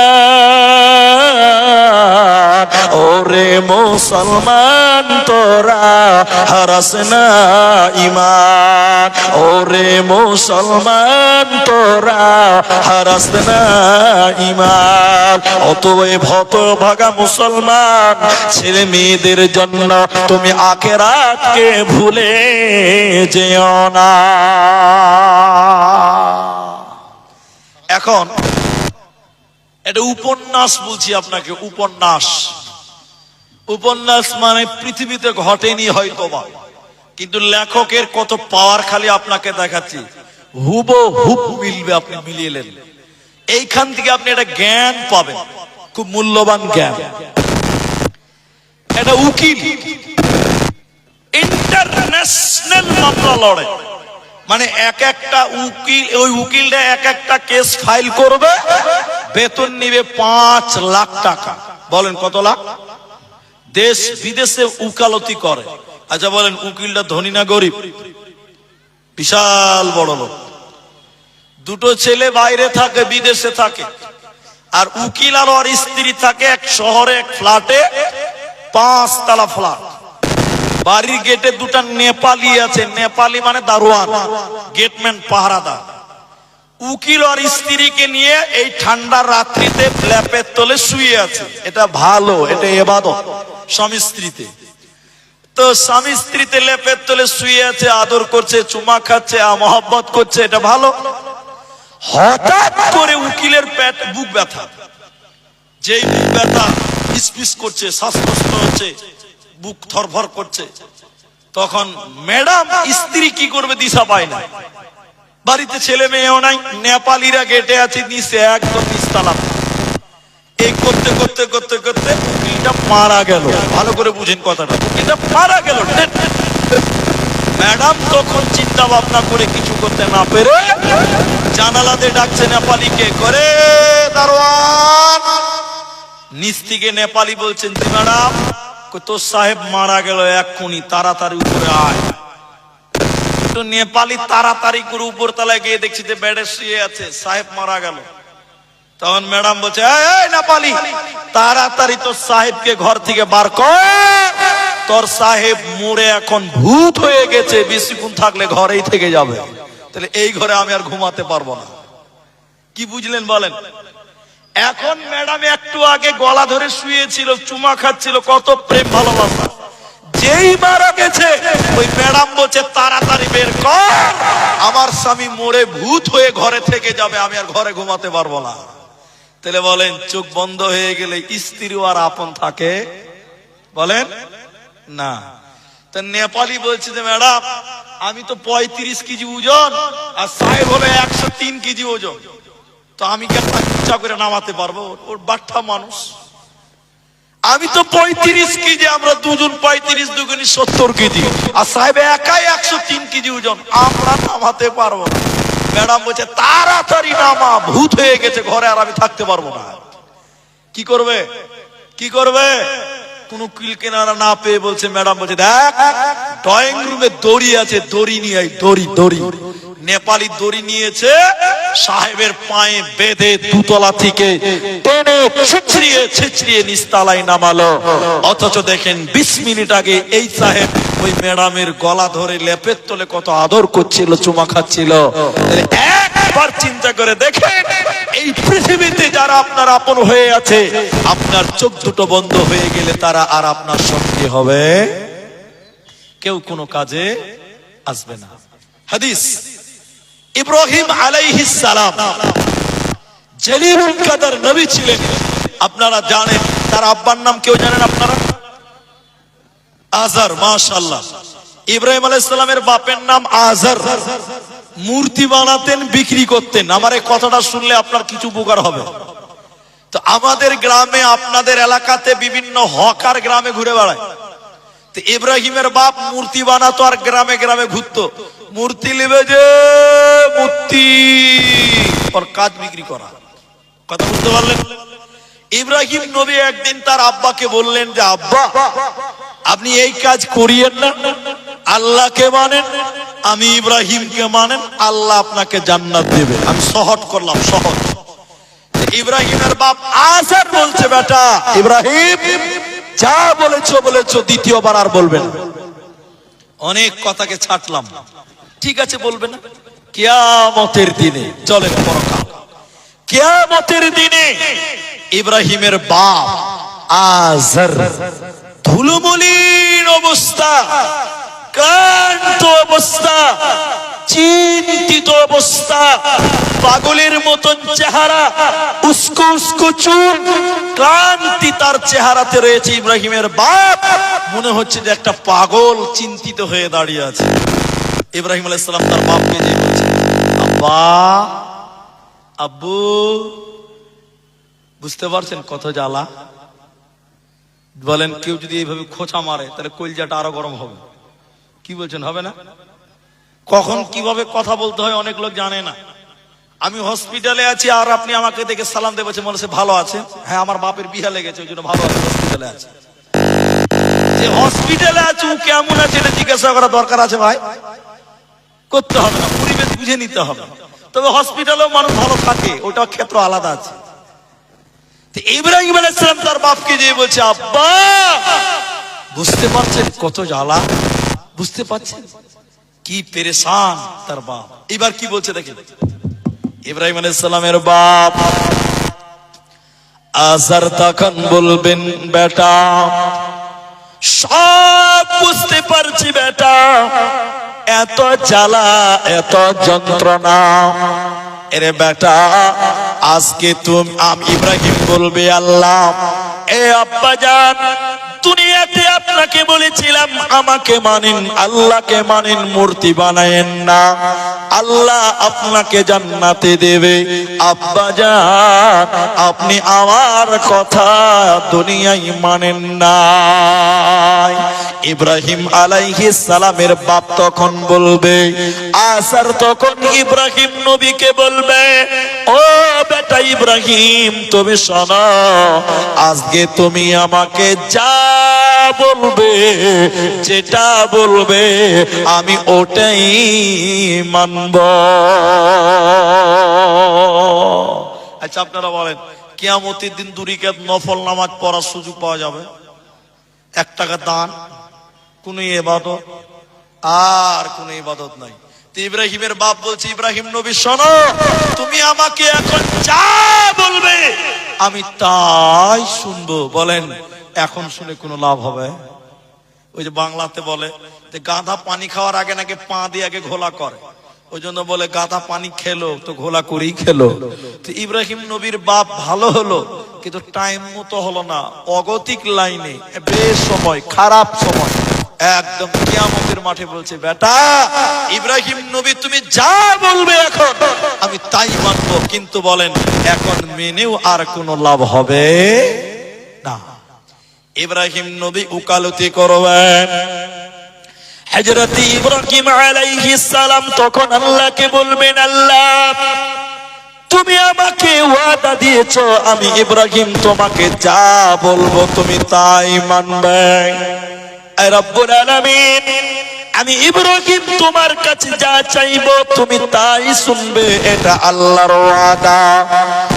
ওরে মুসলমান, তোরা হারাস না ঈমান, ওরে মুসলমান, তোরা হারাস না ঈমান। অতএব হতভাগা মুসলমান, ছেলে মেয়েদের জন্য তুমি আখিরাতকে ভুলে যেও না। এখন এটা উপন্যাস বলছি আপনাকে, উপন্যাস। উপন্যাস মানে পৃথিবীতে ঘটেনি হয়তোবা, কিন্তু লেখকের কত পাওয়ার খালি আপনাকে দেখাচ্ছি, হুবহুব মিলবে, আপনি মিলিয়ে নেন। এইখান থেকে আপনি একটা জ্ঞান পাবেন, খুব মূল্যবান জ্ঞান। এটা উকিল ইন্টারন্যাশনাল মামলা লড়ে, মানে এক একটা উকিল, ওই উকিলটা এক একটা কেস ফাইল করবে, বেতন নিবে 5 লাখ টাকা। বলেন কত লাখ? দেশ বিদেশে উকালতি করে। আচ্ছা বলেন, উকিলটা ধনী না গরিব? বিশাল বড় লোক। দুটো ছেলে বাইরে থাকে, বিদেশে থাকে, আর উকিল আর ওর স্ত্রী থাকে এক শহরে, এক ফ্ল্যাটে, 5 তলা ফ্ল্যাট। বাড়ির গেটে দুটা নেপালি আছে, নেপালি মানে দারোয়ান, গেটম্যান, পাহারাদার। উকিল আর স্ত্রীকে নিয়ে এই ঠান্ডা রাত্রিতে ল্যাপের তলে শুয়ে আছে। এটা ভালো, এটা ইবাদত স্বামী স্ত্রীতে। তো স্বামী স্ত্রীতে ল্যাপের তলে শুয়ে আছে, আদর করছে, চুমা খাচ্ছে, মহব্বত করছে, এটা ভালো। হঠাৎ করে উকিলের পেট, বুক ব্যথা, যেই বুক ব্যথা ইসপিস করছে, শ্বাসকষ্ট হচ্ছে, বুক থরফর করছে, তখন ম্যাডাম স্ত্রী কি করবে দিশা পায় না। বাড়িতে ছেলে মেয়েও নাই, নেপালিরা গেটে আছে নিচে, একদম নিচতলা। এই করতে করতে করতে করতে উকিলটা মারা গেল। ভালো করে বুঝেন কথাটা, উকিলটা মারা গেল। ম্যাডাম তখন চিন্তা ভাবনা করে কিছু করতে না পেরে জানালাতে ডাকছে নেপালিকে, করে দারোয়ান। নিচ থেকে নেপালি বলছেন, জি ম্যাডাম। তোর সাহেব মারা গেল, এক্ষুনি তাড়াতাড়ি উপরে আয়। তো নেপালি তাড়াতাড়ি করে উপর তলায় গিয়ে দেখছি যে বেডে শুয়ে আছে, সাহেব মারা গেল। তখন ম্যাডাম বলছে, এই নেপালি, তাড়াতাড়ি তোর সাহেবকে ঘর থেকে বার কর, তোর সাহেব মরে এখন ভূত হয়ে গেছে, বেশিক্ষণ থাকলে ঘরেই থেকে যাবে, তাহলে এই ঘরে আমি আর ঘুমাতে পারবো না। কি বুঝলেন বলেন? এখন ম্যাডাম একটু আগে গলা ধরে শুয়েছিল, চুমা খাচ্ছিল, কত প্রেম ভালোবাসা, যেই মারা গেছে ওই ম্যাডাম বলছে তাড়াতাড়ি বের কর, আমার স্বামী মরে ভূত হয়ে ঘরে থেকে যাবে, আমি আর ঘরে ঘুমাতে পারবো না। তাহলে বলেন, চোখ বন্ধ হয়ে গেলে স্ত্রীও আর আপন থাকে? বলেন না। তা নেপালি বলছে যে ম্যাডাম, আমি তো 35 কেজি ওজন আর সাহেব হলো 103 কেজি ওজন, তো আমি কি আপনার ইচ্ছা করে নামাতে পারবো? ওর বাট্টা মানুষ। আমি তো 35 কেজি, আমরা দুজন 35 দুগুনি 70 কেজি, আর সাহেব একাই 103 কেজি ওজন, আমরা নামাতে পারবো না। ম্যাডাম বলছে তাড়াতাড়ি নামা, ভূত হয়ে গেছে ঘরে, আর আমি থাকতে পারবো না। কি করবে? কি করবে? কোনো কিল কেনারা না পেয়ে বলছে, ম্যাডাম বলছে দেখ ড্রয়িং রুমে দড়ি আছে, দড়ি নিয়ে আই, দড়ি। দড়ি নেপালি দড়ি নিয়েছে, সাহেবের পায়ে বেঁধে দুতলা থেকে টেনে ছিছড়িয়ে ছিছড়িয়ে নিচতলায় নামালো। অথচ দেখেন 20 মিনিট আগে এই সাহেব ওই ম্যাডামের গলা ধরে লেপের তলে কত আদর করছিল, চুমা খাচ্ছিল। একবার চিন্তা করে দেখেন, এই পৃথিবীতে যারা আপনার আপন হয়ে আছে, আপনার চোখ দুটো বন্ধ হয়ে গেলে তারা আর আপনার সঙ্গে হবে, কেউ কোনো কাজে আসবে না। হাদিস, ইব্রাহিম আলাইহিস সালাম জলিলুল কদর নবী ছিলেন। আপনারা জানেন তার আব্বার নাম, কেউ জানেন আপনারা? আজার। মাশাআল্লাহ। ইব্রাহিম আলাইহিস সালামের বাপের নাম আজার। মূর্তি বানাতেন, বিক্রি করতেন। আমার এই কথাটা শুনলে আপনার কিছু উপকার হবে। তো আমাদের গ্রামে, আপনাদের এলাকাতে বিভিন্ন হকার গ্রামে ঘুরে বেড়ায়। তো ইব্রাহিমের বাপ মূর্তি বানাতো আর গ্রামে গ্রামে ঘুরতো, মূর্তি নেবে যে মূর্তি আর কাজ বিক্রি করা। কথা বুঝতে পারলেন? ইব্রাহিম নবী একদিন তার আব্বাকে বললেন যে আব্বা, আপনি এই কাজ করিয়েন না, আল্লাহকে মানেন, আমি ইব্রাহিমকে মানেন, আল্লাহ আপনাকে জান্নাত দেবে। আমি সহজ করলাম, সহজ। ইব্রাহিমের বাপ আজার বলছে, বেটা ইব্রাহিম, যা বলেছো বলেছো, দ্বিতীয়বার আর বলবেন। অনেক কথাকে ছাটলাম, ঠিক আছে বলবেন না। কিয়ামতের দিনে, চলেন পরকাল, কিয়ামতের দিনে ইব্রাহিমের বাপ আজার ধুলোমলিন অবস্থা, ক্লান্ত অবস্থা, চিন্তিত অবস্থা, পাগলের মতন চেহারা, উস্কো উস্কো চুল, ক্লান্তি তার চেহারাতে রয়েছে। ইব্রাহিমের বাপ মনে হচ্ছে যে একটা পাগল চিন্তিত হয়ে দাঁড়িয়ে আছে। ইব্রাহিম আলাইহিস সালাম তার বাপকে যে বলছে, আব্বা, আব্বু, বুঝতে পারছেন কত জ্বালা? বলেন, কেউ যদি এইভাবে খোঁচা মারে তাহলে কলজাটা আরো গরম হবে। কি বলছেন, হবে না? কখন কিভাবে কথা বলতে হয় অনেক লোক জানে না। আমি হসপিটালে আছি আর আপনি আমাকে দেখে সালাম দিয়ে বলছেন, বলেছে ভালো আছে? হ্যাঁ, আমার বাপের বিহা লেগেছে, ওই জন্য ভালো আছে, হসপিটালে আছে। যে হসপিটালে আছে ও কেমন আছে এটা জিজ্ঞাসা করা দরকার আছে ভাই? করতে হবে না, পরিবেশ বুঝে নিতে হবে। তবে হসপিটালেও মানুষ ভালো থাকে, ওটা ক্ষেত্র আলাদা আছে। ইব্রাহিম আলাইহিস সালাম তার বাপকে যে বলছে, আব্বা, বুঝতে পারছেন কত জ্বালা? বুঝতে পারছেন কি পেরেশান তার বাপ? এবার কি বলছে দেখেন। ইব্রাহিম আলাইহিস সালামের বাপ আজার তখন বলবেন, বেটা, সব বুঝতে পারছি বেটা, এত জ্বালা, এত যন্ত্রণা, এরে বেটা, আজকে আমি ইব্রাহিম বলবে, আল্লাহ এ আব্বাজান, দুনিয়াতে আপনাকে বলেছিলাম আমাকে মানেন, আল্লাহকে মানেন, মূর্তি বানায়েন না, আল্লাহ আপনাকে জান্নাতে দেবে। আব্বাজান, আপনি আমার কথা দুনিয়ায় মানেন না। ইব্রাহিম আলাইহিস সালামের বাপ তখন বলবে, আসার তখন ইব্রাহিম নবীকে বলবে, ও বেটা ইব্রাহিম, তুমি শোনো, আজকে তুমি আমাকে যা বলবে, যেটা বলবে আমি ওটাই মানব। আচ্ছা আপনারা বলেন, কিয়ামতের দিন দুই রাকাত নফল নামাজ পড়ার সুযোগ পাওয়া যাবে? 1 টাকা দান, কোন ইবাদত আর কোন ইবাদত নাই। তো ইব্রাহিমের বাপ বলছে, ইব্রাহিম নবী শোনো, তুমি আমাকে এখন যা বলবে আমি তাই শুনবো। বলেন এখন শুনে কোনো লাভ হবে? ওই যে বাংলাতে বলে যে গাধা পানি খাওয়ার আগে নাকি পা দিয়ে আগে ঘোলা করে, ওই জন্য বলে গাধা পানি খেলো তো ঘোলা করেই খেলো। তো ইব্রাহিম নবীর বাপ ভালো হলো, কিন্তু টাইম মতো হলো না, অগতিক লাইনে বেশ সময়, খারাপ সময়, একদম কিয়ামতের মাঠে বলছে, বেটা ইব্রাহিম নবী তুমি যা বলবে এখন আমি তাই মানবো। কিন্তু বলেন এখন মেনেও আর কোনো লাভ হবে না। ইব্রাহিম নবী উকালতি করবেন। হযরত ইব্রাহিম আলাইহিস সালাম তখন আল্লাহকে বলবেন, আল্লাহ তুমি আমাকে ওয়াদা দিয়েছো, আমি ইব্রাহিম তোমাকে যা বলবো তুমি তাই মানবে। এ রব্বুল আলামিন, আমি ইব্রাহিম তোমার কাছে যা চাইবো তুমি তাই শুনবে, এটা আল্লাহর ওয়াদা।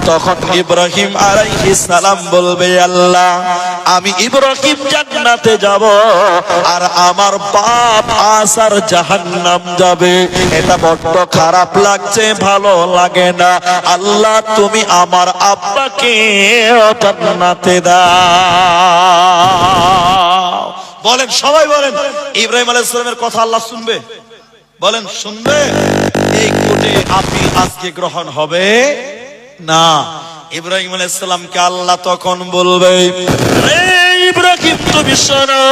তখন ইব্রাহিম আলাইহিস সালাম বলবে, আল্লাহ আমি ইব্রাহিম জান্নাতে যাব আর আমার বাপ আসার জাহান্নাম যাবে, এটা বড্ড খারাপ লাগছে, ভালো লাগে না। আল্লাহ তুমি আমার আব্বাকে জান্নাতে দাও। বলেন সবাই বলেন, ইব্রাহিম আলাইহিস সালামের কথা আল্লাহ শুনবে? বলেন শুনবে? এই কোটে আপিল আজকে গ্রহণ হবে না। ইব্রাহিম আলাইহিস সালামকে আল্লাহ তখন বলবে, রে ইব্রাহিম তুমি শোনো,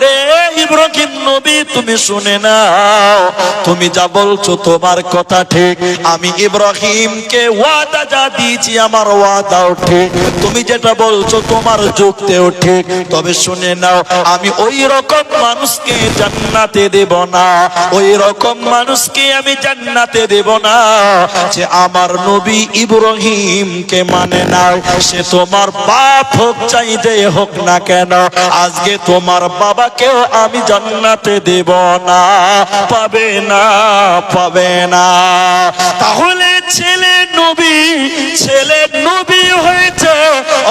রে ইব্রাহিম নবী তুমি শুনে নাও, তুমি যা বলছো তোমার কথা ঠিক, আমি ইব্রাহিমকে ওয়াদা যা দিয়েছি আমার ওয়াদাও ঠিক, তুমি যেটা বলছো তোমার যুক্তিও ঠিক, তবে শুনে নাও আমি ওই রকম মানুষকে জান্নাতে দেব না, ওই রকম মানুষকে আমি জান্নাতে দেব না যে আমার নবী ইব্রাহিমকে মানে না। সে তোমার বাপ হোক চাই যে হোক না কেন, আজকে তোমার বাবাকেও আমি জান্নাতে দেব না, পাবে না, পাবে না। তাহলে ছেলে নবী হয়েছে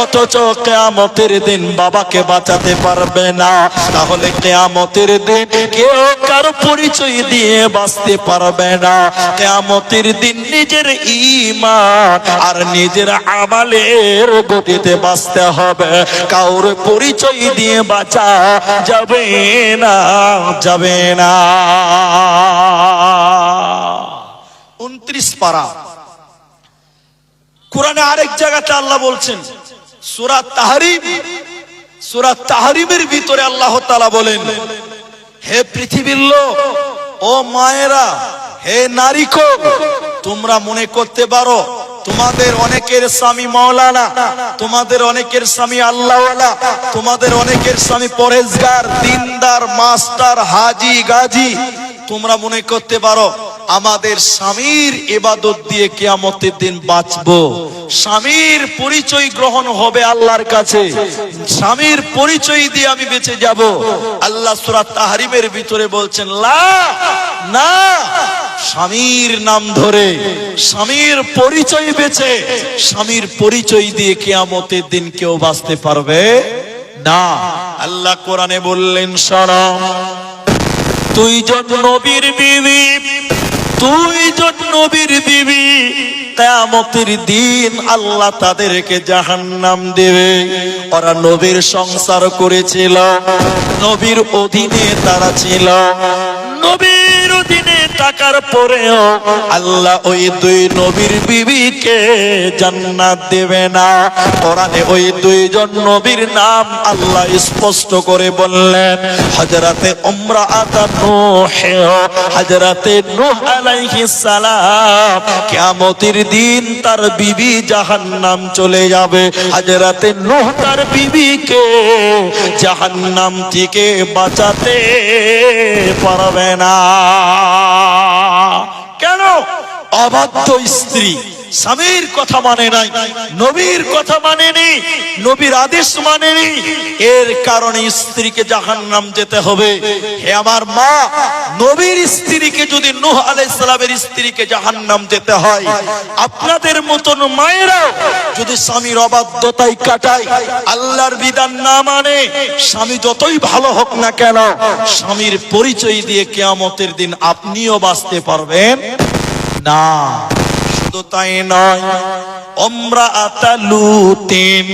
অথচ কিয়ামতের দিন বাবাকে বাঁচাতে পারবে না। তাহলে কিয়ামতের দিন কেউ কারো পরিচয় দিয়ে বাঁচতে পারবে না। কিয়ামতের দিন নিজের ঈমান আর নিজের আমালের গতিতে বাঁচতে হবে, কাউর পরিচয় দিয়ে বাঁচা যাবে না, যাবে না। 29 পারা কোরআনে আরেক জায়গাতে আল্লাহ বলছেন, সূরা তাহরিমের ভিতরে আল্লাহ তাআলা বলেন, হে পৃথিবীর লোক, ও মায়েরা, হে নারীকো, তোমরা মনে করতে পারো তোমাদের অনেকের স্বামী মাওলানা, তোমাদের অনেকের স্বামী আল্লাহওয়ালা, তোমাদের অনেকের স্বামী পরেজগার, দিনদার, মাস্টার, হাজি, গাজী, তোমরা মনে করতে পারো আমাদের স্বামীর ইবাদত দিয়ে কিয়ামতের দিন বাঁচবো, স্বামীর পরিচয় গ্রহণ হবে আল্লাহর কাছে, স্বামীর পরিচয় দিয়ে আমি বেঁচে যাব। আল্লাহ সূরা তাহরিমের ভিতরে বলছেন, লা, না, স্বামীর নাম ধরে, স্বামীর পরিচয় বেঁচে, স্বামীর পরিচয় দিয়ে কিয়ামতের দিন কেউ বাঁচতে পারবে না। আল্লাহ কোরআনে বললেন, শোনো, দুইজন নবীর বিবি কিয়ামতের দিন আল্লাহ তাদেরকে জাহান্নাম দেবে। ওরা নবীর সংসার করেছিল, নবীর অধীনে তারা ছিল, নবীর অধীনে টাকার পরেও আল্লাহ ওই দুই নবীর বিবিকে জান্নাত দেবে না। কোরআনে ওই দুইজন নবীর নাম আল্লাহ স্পষ্ট করে বললেন। হযরতে ইমরাআত নূহ, হযরতে নূহ আলাইহিস সালাম, কিয়ামতের দিন তার বিবি জাহান্নাম চলে যাবে। হযরতে নূহ তার বিবিকে জাহান্নাম থেকে বাঁচাতে পারবে না। কেন? অবাধ্য স্ত্রী, স্বামীর কথা মানে নাই, নবীর কথা মানেনি, নবীর আদেশ মানেনি, এর কারণে স্ত্রীকে জাহান্নাম যেতে হবে। হে আমার মা, নবীর স্ত্রীকে যদি নূহ আলাইহিস সালামের স্ত্রীকে জাহান্নাম যেতে হয়, আপনাদের মতন মায়েরা যদি স্বামীর অবাধ্যতায় কাটায়, আল্লাহর বিধান না মানে, স্বামী যতই ভালো হোক না কেন, স্বামীর পরিচয় দিয়ে কিয়ামতের দিন আপনিও বাঁচতে পারবেন না। শুধু তাই নয়, ইমরাআত লূতিন,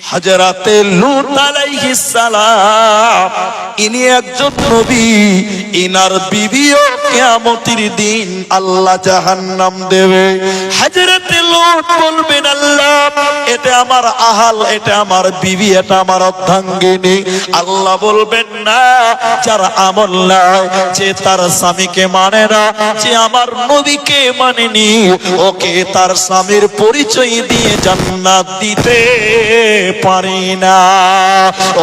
হযরতে লূত আলাইহিস সালাম, ইনি একজন নবী, ইনার বিবিও কিয়ামতের দিন আল্লাহ জাহান্নাম দেবে। হযরতে লূত বলবেন, আল্লাহ এটা আমার আহাল, এটা আমার বিবি, এটা আমার অর্ধাঙ্গিনী। আল্লাহ বলবেন, না, যার আমল নাই, যে তার স্বামীকে মানে না, যে আমার নবীকে মানেনি, ওকে তার স্বামীর পরিচয় দিয়ে জান্নাত দিতে পারি না।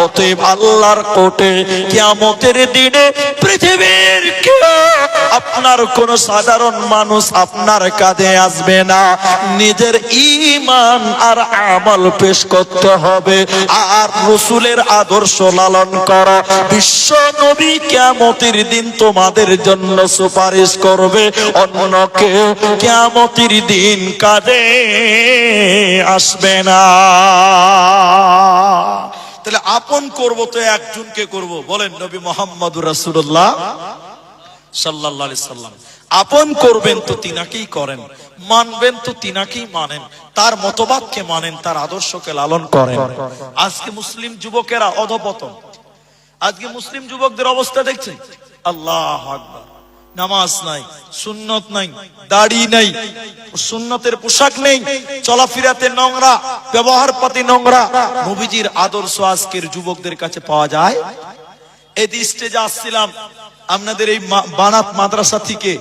অতএব আল্লাহর কোর্টে কিয়ামতের দিনে পৃথিবীর কেউ, আপনার কোন সাধারণ মানুষ আপনার কাঁধে আসবে না। নিজের ঈমান আর আমল পেশ করতে হবে, আর রাসূলের আদর্শ লালন করা। বিশ্ব নবী কিয়ামতের দিন তোমাদের জন্য সুপারিশ করবে, অন্য কেউ কিয়ামতের দিন কাঁধে আসবে না। তাহলে আপন করব তো একজনকে করব, বলেন নবী মুহাম্মদুর রাসূলুল্লাহ সাল্লাল্লাহু আলাইহি সাল্লাম। আপন করবেন তো তিনাকেই করেন, মানবেন তো তিনাকেই মানেন, তার মতবাদকে মানেন, তার আদর্শকে লালন করেন। আজকে মুসলিম যুবকেরা অধপতন। আজকে মুসলিম যুবকদের অবস্থা দেখছেন, আল্লাহু আকবার, নামাজ নাই, সুন্নত নাই, দাড়ি নাই, সুন্নতের পোশাক নেই, চলাফেরাতে নোংরা, ব্যবহার পাতি নোংরা। নবীজির আদর্শ আজকের যুবকদের কাছে পাওয়া যায়। এই স্টেজে আসছিলাম আপনাদের এই বানাত মাদ্রাসা থেকে,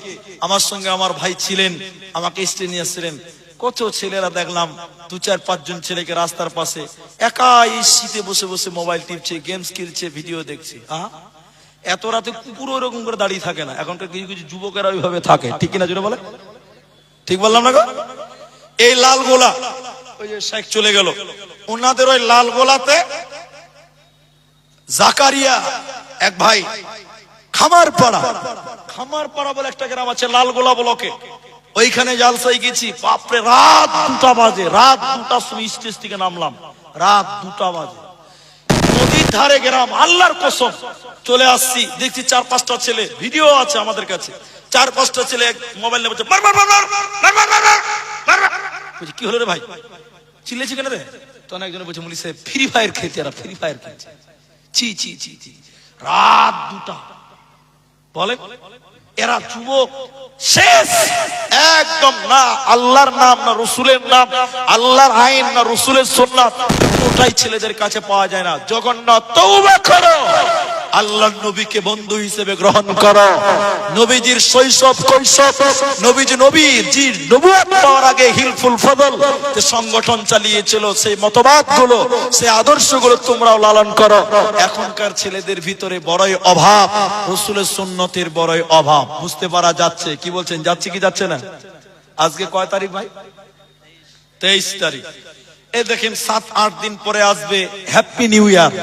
আমার সঙ্গে আমার ভাই ছিলেন, আমাকে স্টেজে নিয়ে আসছিলেন। কত ছেলেরা দেখলাম, 2-4-5 জন ছেলেকে রাস্তার পাশে একা এই শীতে বসে বসে মোবাইল টিপছে, গেমস খেলছে, ভিডিও দেখছে। এত রাতে কুকুর ওরকম করে দাঁড়িয়ে থাকে না, এখনকার কিছু কিছু যুবকেরা ওইভাবে থাকে, ঠিক কিনা জোরে বলে? ঠিক বললাম না গো? এই লাল গোলা, ওই যে শেখ চলে গেল, ওনাদের ওই লাল গোলাতে জাকারিয়া এক ভাই, খামারপাড়া বলে একটা গ্রাম আছে লাল গোলা ব্লকে, ওইখানে জালসায় গেছি। বাপরে, রাত 2টা বাজে, রাত 2টার সময় স্টেজ থেকে নামলাম, রাত 2টা বাজে, নদীর ধারে গ্রাম, আল্লাহর কসম। চলে আসছি, দেখছি 4-5টা ছেলে, ভিডিও আছে আমাদের কাছে, 4-5টা ছেলে মোবাইল নিয়ে বলছে, মার মার মার মার মার মার মার মার মার। বলছি, কি হলো রে ভাই, চিল্লেছি কেন রে? তখন একজন বলছে, মুলি সাহেব ফ্রি ফায়ার খেলছে, এরা ফ্রি ফায়ার খেলছে। ছি ছি ছি ছি, রাত 2টা, বলে এরা যুবক শেষ একদম। না আল্লাহর নাম, না রসুলের নাম, আল্লাহর আইন, না রসুলের সুন্নাত, কোনোটাই ছেলেদের কাছে পাওয়া যায় না। জঘন্য। তওবা করো, আল্লাহর নবীকে বন্ধু হিসেবে গ্রহণ করো। নবীজির শৈশব কৈশব, নবীজির নবুয়ত পাওয়ার আগে হিলফুল ফদল যে সংগঠন চালিয়েছিল, সেই মতবাদগুলো, সেই আদর্শগুলো তোমরাও লালন করো। এখনকার ছেলেদের ভিতরে বড়ই অভাব, রসুলের সুন্নতের বড়ই অভাব, বুঝতে পারা যাচ্ছে। কি বলছেন, যাচ্ছে কি যাচ্ছে না? আজকে কয় তারিখ ভাই? 23 তারিখ। এই দেখেন 7-8 দিন পরে আসবে হ্যাপি নিউ ইয়ার।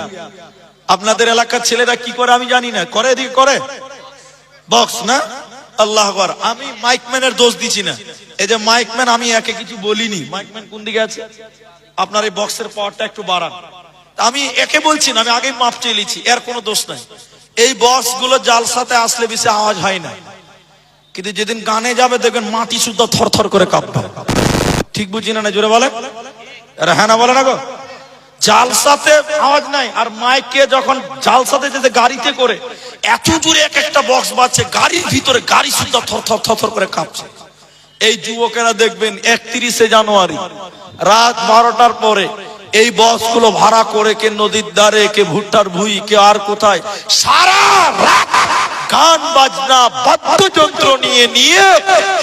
আপনাদের এলাকার ছেলেরা কি করে আমি জানি না, করে এদিকে করে বক্স না, আল্লাহ আকবার। আমি মাইকম্যানের দোষ দিচ্ছি না, এই যে মাইকম্যান, আমি একে কিছু বলিনি। মাইকম্যান কোন দিকে আছে? আপনার এই বক্সের পাওয়ারটা একটু বাড়ান। আমি একে বলছি না, আমি আগেই মাপ চেয়ে নিয়েছি, এর কোনো দোষ নাই। এই বক্স গুলো জালসাতে আসলে বেশি আওয়াজ হয় না, কিন্তু যেদিন গানে যাবে দেখবেন মাটি শুদ্ধ থরথর করে কাঁপবে। ঠিক বুঝি না? জোরে বলে, হ্যাঁ না বলে না গো? জালসাতে আওয়াজ নাই, আর মাইকে যখন জালসাতে যেতে গাড়িতে করে এত জোরে এক একটা বক্স বাজছে, গাড়ির ভিতরে গাড়ি শুদ্ধ থরথর থরথর করে কাঁপছে। এই যুবকেরা দেখবেন 31শে জানুয়ারি রাত 12টার পরে এই বক্সগুলো ভাড়া করে কে নদীর ধারে, কে ভুট্টার ভুঁই, কে আর কোথায়, সারা রাত গান বাজনা বাদ্যযন্ত্র নিয়ে নিয়ে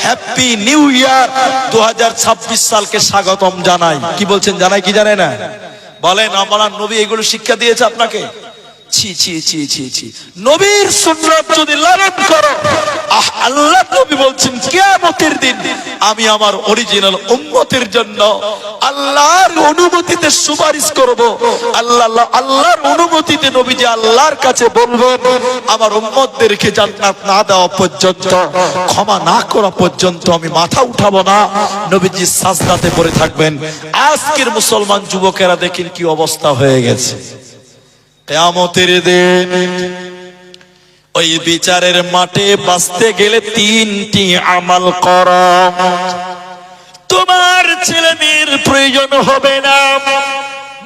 হ্যাপি নিউ ইয়ার 2026 সালকে স্বাগতম জানাই। কি বলছেন, জানাই কি জানে না? বলেন আমার নবী এগুলো শিক্ষা দিয়েছে আপনাকে? ছি ছি ছি ছি ছি। নবীর সুন্নাত যদি লালন করো, আল্লাহ নবী বলছেন কিয়ামতের দিন আমি আমার অরিজিনাল উম্মতের জন্য আল্লাহর অনুমতিতে সুপারিশ করব। আল্লাহর অনুমতিতে নবীজি আল্লাহর কাছে বলবেন, আমার উম্মতদেরকে জান্নাত না দেওয়া পর্যন্ত, ক্ষমা না করা পর্যন্ত আমি মাথা উঠাবো না। নবীজি সাজদাতে পড়ে থাকবেন। আজকের মুসলমান যুবকেরা দেখেন কি অবস্থা হয়ে গেছে। কিয়ামতের দিন ওই বিচারের মাঠে বাঁচতে গেলে 3টি আমল করো। তোমার ছেলে মেয়ের প্রয়োজন হবে না,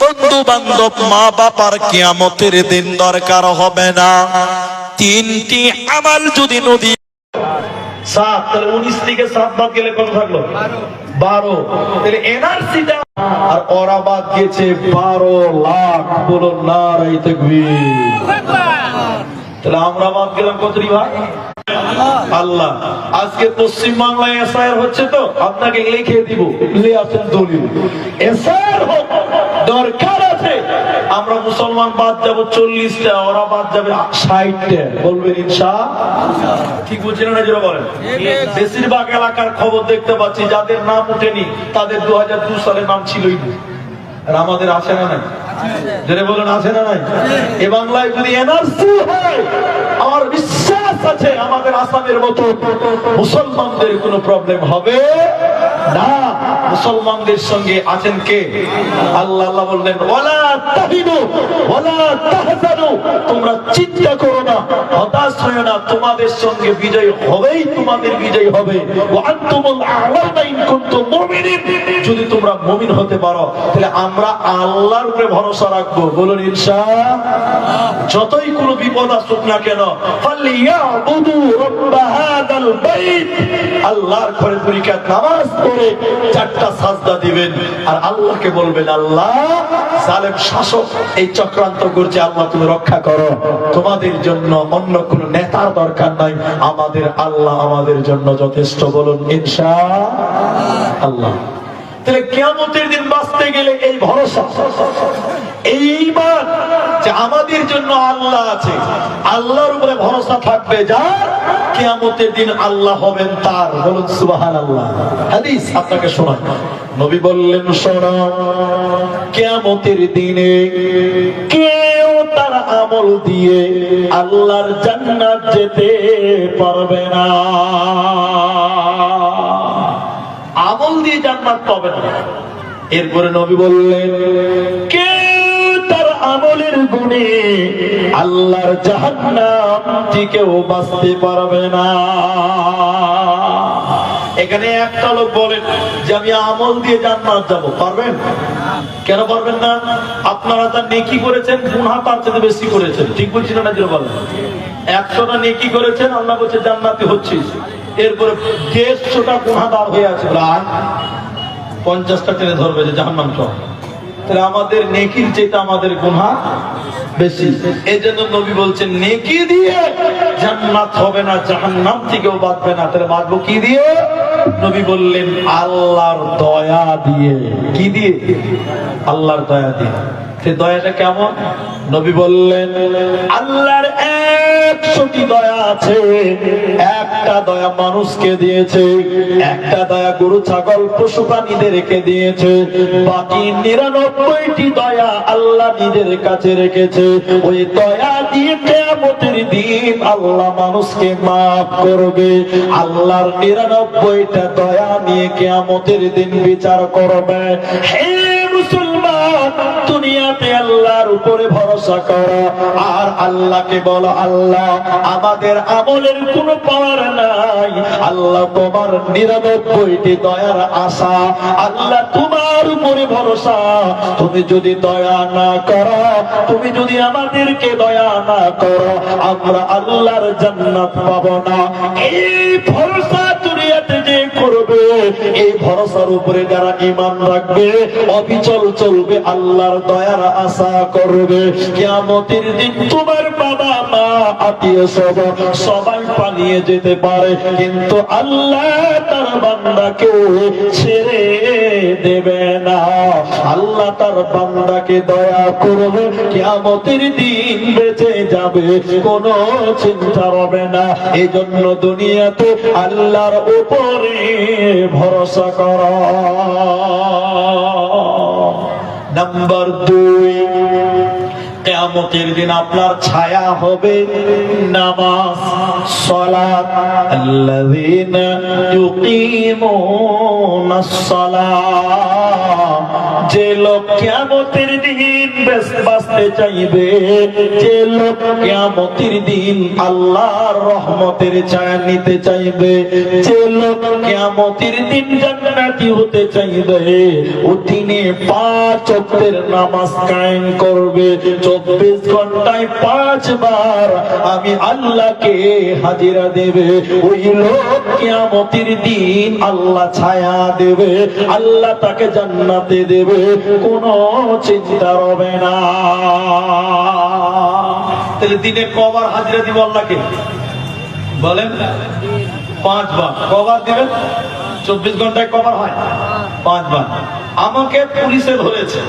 বন্ধু বান্ধব মা বাবার কিয়ামতের দিন দরকার হবে না। 3টি আমল যদি নদী 7, তাহলে 19 থেকে 7 বাদ গেলে কত থাকলো? 12। তাহলে এনআরসিটা আর ওরা বাদ গেছে 12 লাখ। বলো নারায়ে তাকবীর। তাহলে আমরা বাদ গেলাম কতটি ভাই? আল্লাহ। আজকে পশ্চিম বাংলায় এসআইআর হচ্ছে, তো আপনাকে লিখে দিব, লিখে আসেন দলিল। এসআইআর দরকার আছে। আমরা মুসলমান বাদ যাব 40টা, ওরা বাদ যাবে 60টা। বলবেন ইনশাআল্লাহ? ঠিক বলছেন না? যারা বলেন বেশিরভাগ এলাকার খবর দেখতে পাচ্ছি যাদের নাম উঠেনি তাদের 2002 সালে নাম ছিলই না। আর আমাদের আছে না নাই? যারা বলেন আছে না নাই? এই বাংলায় যদি এনআরসি হয়, আমার বিশ্বাস আছে আমাদের আসামের মতো মুসলমানদের কোনো প্রবলেম হবে না। মুসলমানদের সঙ্গে আছেন কে? আল্লাহ। আল্লাহ বললেন ওয়ালা তাহিনু ওয়ালা তাহজানু, তোমরা চিন্তা করো না, হতাশ হয়ো না, তোমাদের সঙ্গে বিজয় হবেই, তোমাদের বিজয় হবে। ওয়া আনতুমুল আ'লাউনা ইন কুনতুম মুমিনিন, যদি তোমরা মুমিন হতে পারো। তাহলে আমরা আল্লাহর উপরে ভরসা রাখবো। বলুন ইনশাআল্লাহ। যতই কোনো বিপদ আসুক না কেন, ফালিয়াবুদু রাব্ব হাদাল বাইত, আল্লাহর ঘরে পরিকাত নামাজ পড়ে 4টা সাজদা দিবেন আর আল্লাহকে বলবেন, আল্লাহ জালেম শাসক এই চক্রান্ত করছে, আল্লাহ তুমি রক্ষা করো। তোমাদের জন্য অন্য কোন নেতার দরকার নাই, আমাদের আল্লাহ আমাদের জন্য যথেষ্ট। বলুন ইনশাআল্লাহ। তাহলে কিয়ামতের দিন বাঁচতে গেলে এই ভরসা, এই ঈমান যে আমাদের জন্য আল্লাহ আছে, আল্লাহর উপরে ভরসা থাকবে যার, কিয়ামতের দিন আল্লাহ হবেন তার। বলুন সুবহানাল্লাহ। হাদিস আপনাকে শোনাই, নবী বললেন শোনো, কিয়ামতের দিনে কেউ তার আমল দিয়ে আল্লাহর জান্নাত যেতে পারবে না। আমল দিয়ে জান্নাত পাবে না। এরপরে নবী বললেন কেউ তার আমলের গুণে আল্লাহর জাহান্নাম থেকেও বাঁচতে পারবে না। এখানে একটা লোক বলেন যে আমি আমল দিয়ে জান্নাত যাব, পারবেন? কেন পারবেন না? আপনারা যা নেকি করেছেন গুনাহ তার চেয়ে বেশি করেছেন। ঠিক বলছি না? যে বলেন 100টা নেকি করেছেন, আল্লাহ বলছে জান্নাতে হচ্ছে। এরপরে 150টা গুনাহগার হয়ে আছে, আর 50টা টেনে ধরবে যে জাহান্নাম চল। তাহলে আমাদের নেকির চেয়ে আমাদের গুনাহ বেশি। এই জন্য নবী বলছেন নেকি দিয়ে জান্নাত হবে না, জাহান্নাম থেকেও বাঁচবে না। তাহলে বাঁচবো কি দিয়ে? নবী বললেন আল্লাহর দয়া দিয়ে। কি দিয়ে? আল্লাহর দয়া দিয়ে। সে দয়াটা কেমন? নবী বললেন আল্লাহর 100টি দয়া আছে। একটা দয়া মানুষকে দিয়েছে, একটা দয়া গরু ছাগল পশু প্রাণীদেরকে দিয়েছে, বাকি 99টি দয়া আল্লাহ নিজের কাছে রেখেছে। ওই দয়া দিয়ে কিয়ামতের দিন আল্লাহ মানুষকে মাফ করবে। আল্লাহর 99টা দয়া নিয়ে কিয়ামতের দিন বিচার করবে। হে মুসলমান, দুনিয়াতে আল্লাহর উপরে ভরসা করো আর আল্লাহকে বলো, আল্লাহ আমাদের আমলের কোনো পাওয়ার নাই, আল্লাহ তোমার 99টি দয়ার আশা, আল্লাহ তোমার উপরে ভরসা। তুমি যদি দয়া না করো, তুমি যদি আমাদেরকে দয়া না করো, আমরা আল্লাহর জান্নাত পাবো না। এই ভরসা দুনিয়াতে যে করবে, এই ভরসার উপরে যারা ঈমান রাখবে, অবিচল চলবে, আল্লাহর দয়ার আশা করবে, কিয়ামতের দিন তোমার বাবা মা আত্মীয় স্বজন সবাই পালিয়ে যেতে পারে, কিন্তু আল্লাহ তার বান্দাকে ছেড়ে দেবে না। আল্লাহ তার বান্দাকে দয়া করবে, কিয়ামতের দিন বেঁচে যাবে, কোনো চিন্তা হবে না। এই জন্য দুনিয়াতে আল্লাহর উপরে ভরসা করো। নাম্বার 2, কিয়ামতের দিন আপনার ছায়া হবে নামাজ, সালাত। আল্লাযীনা ইউকিমুনাস সালাত, যে লোক কিয়ামতের দিন বাঁচতে চাইবে, যে লোক কিয়ামতের দিন আল্লাহর রহমতের ছায়া নিতে চাইবে, যে লোক কিয়ামতের দিন জান্নাতি হতে চাইবে, ও দিনে 5 ওয়াক্তের নামাজ কায়েম করবে। 24 ঘন্টায় 5 বার আমি আল্লাহকে হাজিরা দেবে। ওই লোক কিয়ামতের দিন আল্লাহ ছায়া দেবে, আল্লাহ তাকে জান্নাতে দেবে, কোনো চিন্তা হবে না। তাহলে দিনে কবার হাজিরা দিব আল্লাহকে? বলেন 5 বার। কবার দিবেন? 24 ঘন্টায় কবার হয়? 5 বার। আমাকে পুলিশে ধরেছে,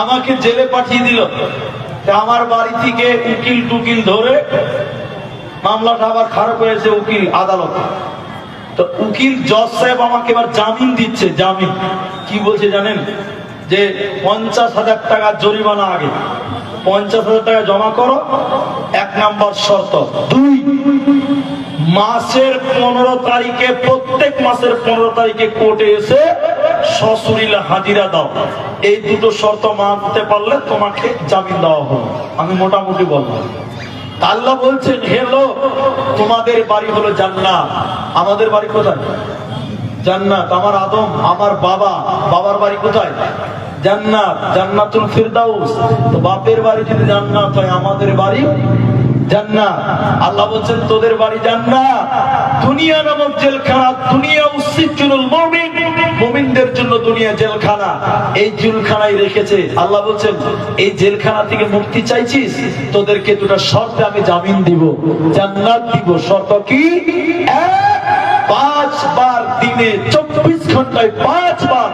আমাকে জেলে পাঠিয়ে দিল, আমার বাড়ি থেকে উকিল টুকিল ধরে মামলাটা আবার খারাপ হয়েছে উকিল আদালতে। তো উকিল জজ সাহেব আমাকে এবার জামিন দিচ্ছে। জামিন কি বলছে জানেন? যে 50,000 টাকা জরিমানা, আগে 50,000 টাকা জমা করো, 1 নাম্বার শর্ত। 2, মাসের 15 তারিখে, প্রত্যেক মাসের 15 তারিখে কোর্টে এসে সশরীরে হাজিরা দাও। এই দুটো শর্ত মানতে পারলে তোমাকে জামিন দেওয়া হবে। আমি মোটামুটি বললাম। আল্লাহ বলছেন, হে লোক, তোমাদের বাড়ি হলো জান্নাত। আমাদের বাড়ি কোথায়? জান্নাত। আমার আদম, আমার বাবার বাড়ি কোথায়? জান্নাত, জান্নাতুল ফিরদাউস। তো বাপের বাড়ি যদি জান্নাত হয়, আমাদের বাড়ি জান্নাত। আল্লাহ বলছেন, তোদের বাড়ি জান্নাত। দুনিয়া নামক জেলখানা, দুনিয়া উসিজুল মুমিন, মুমিনদের জন্য দুনিয়া জেলখানা। এই জেলখানায় রেখেছে। আল্লাহ বলছেন, এই জেলখানা থেকে মুক্তি চাইছিস, তোদেরকে দুটো শর্তে আমি জামিন দিব, জান্নাত দিব। শর্ত কি? 5 বার দিনে 24 ঘন্টায় 5 বার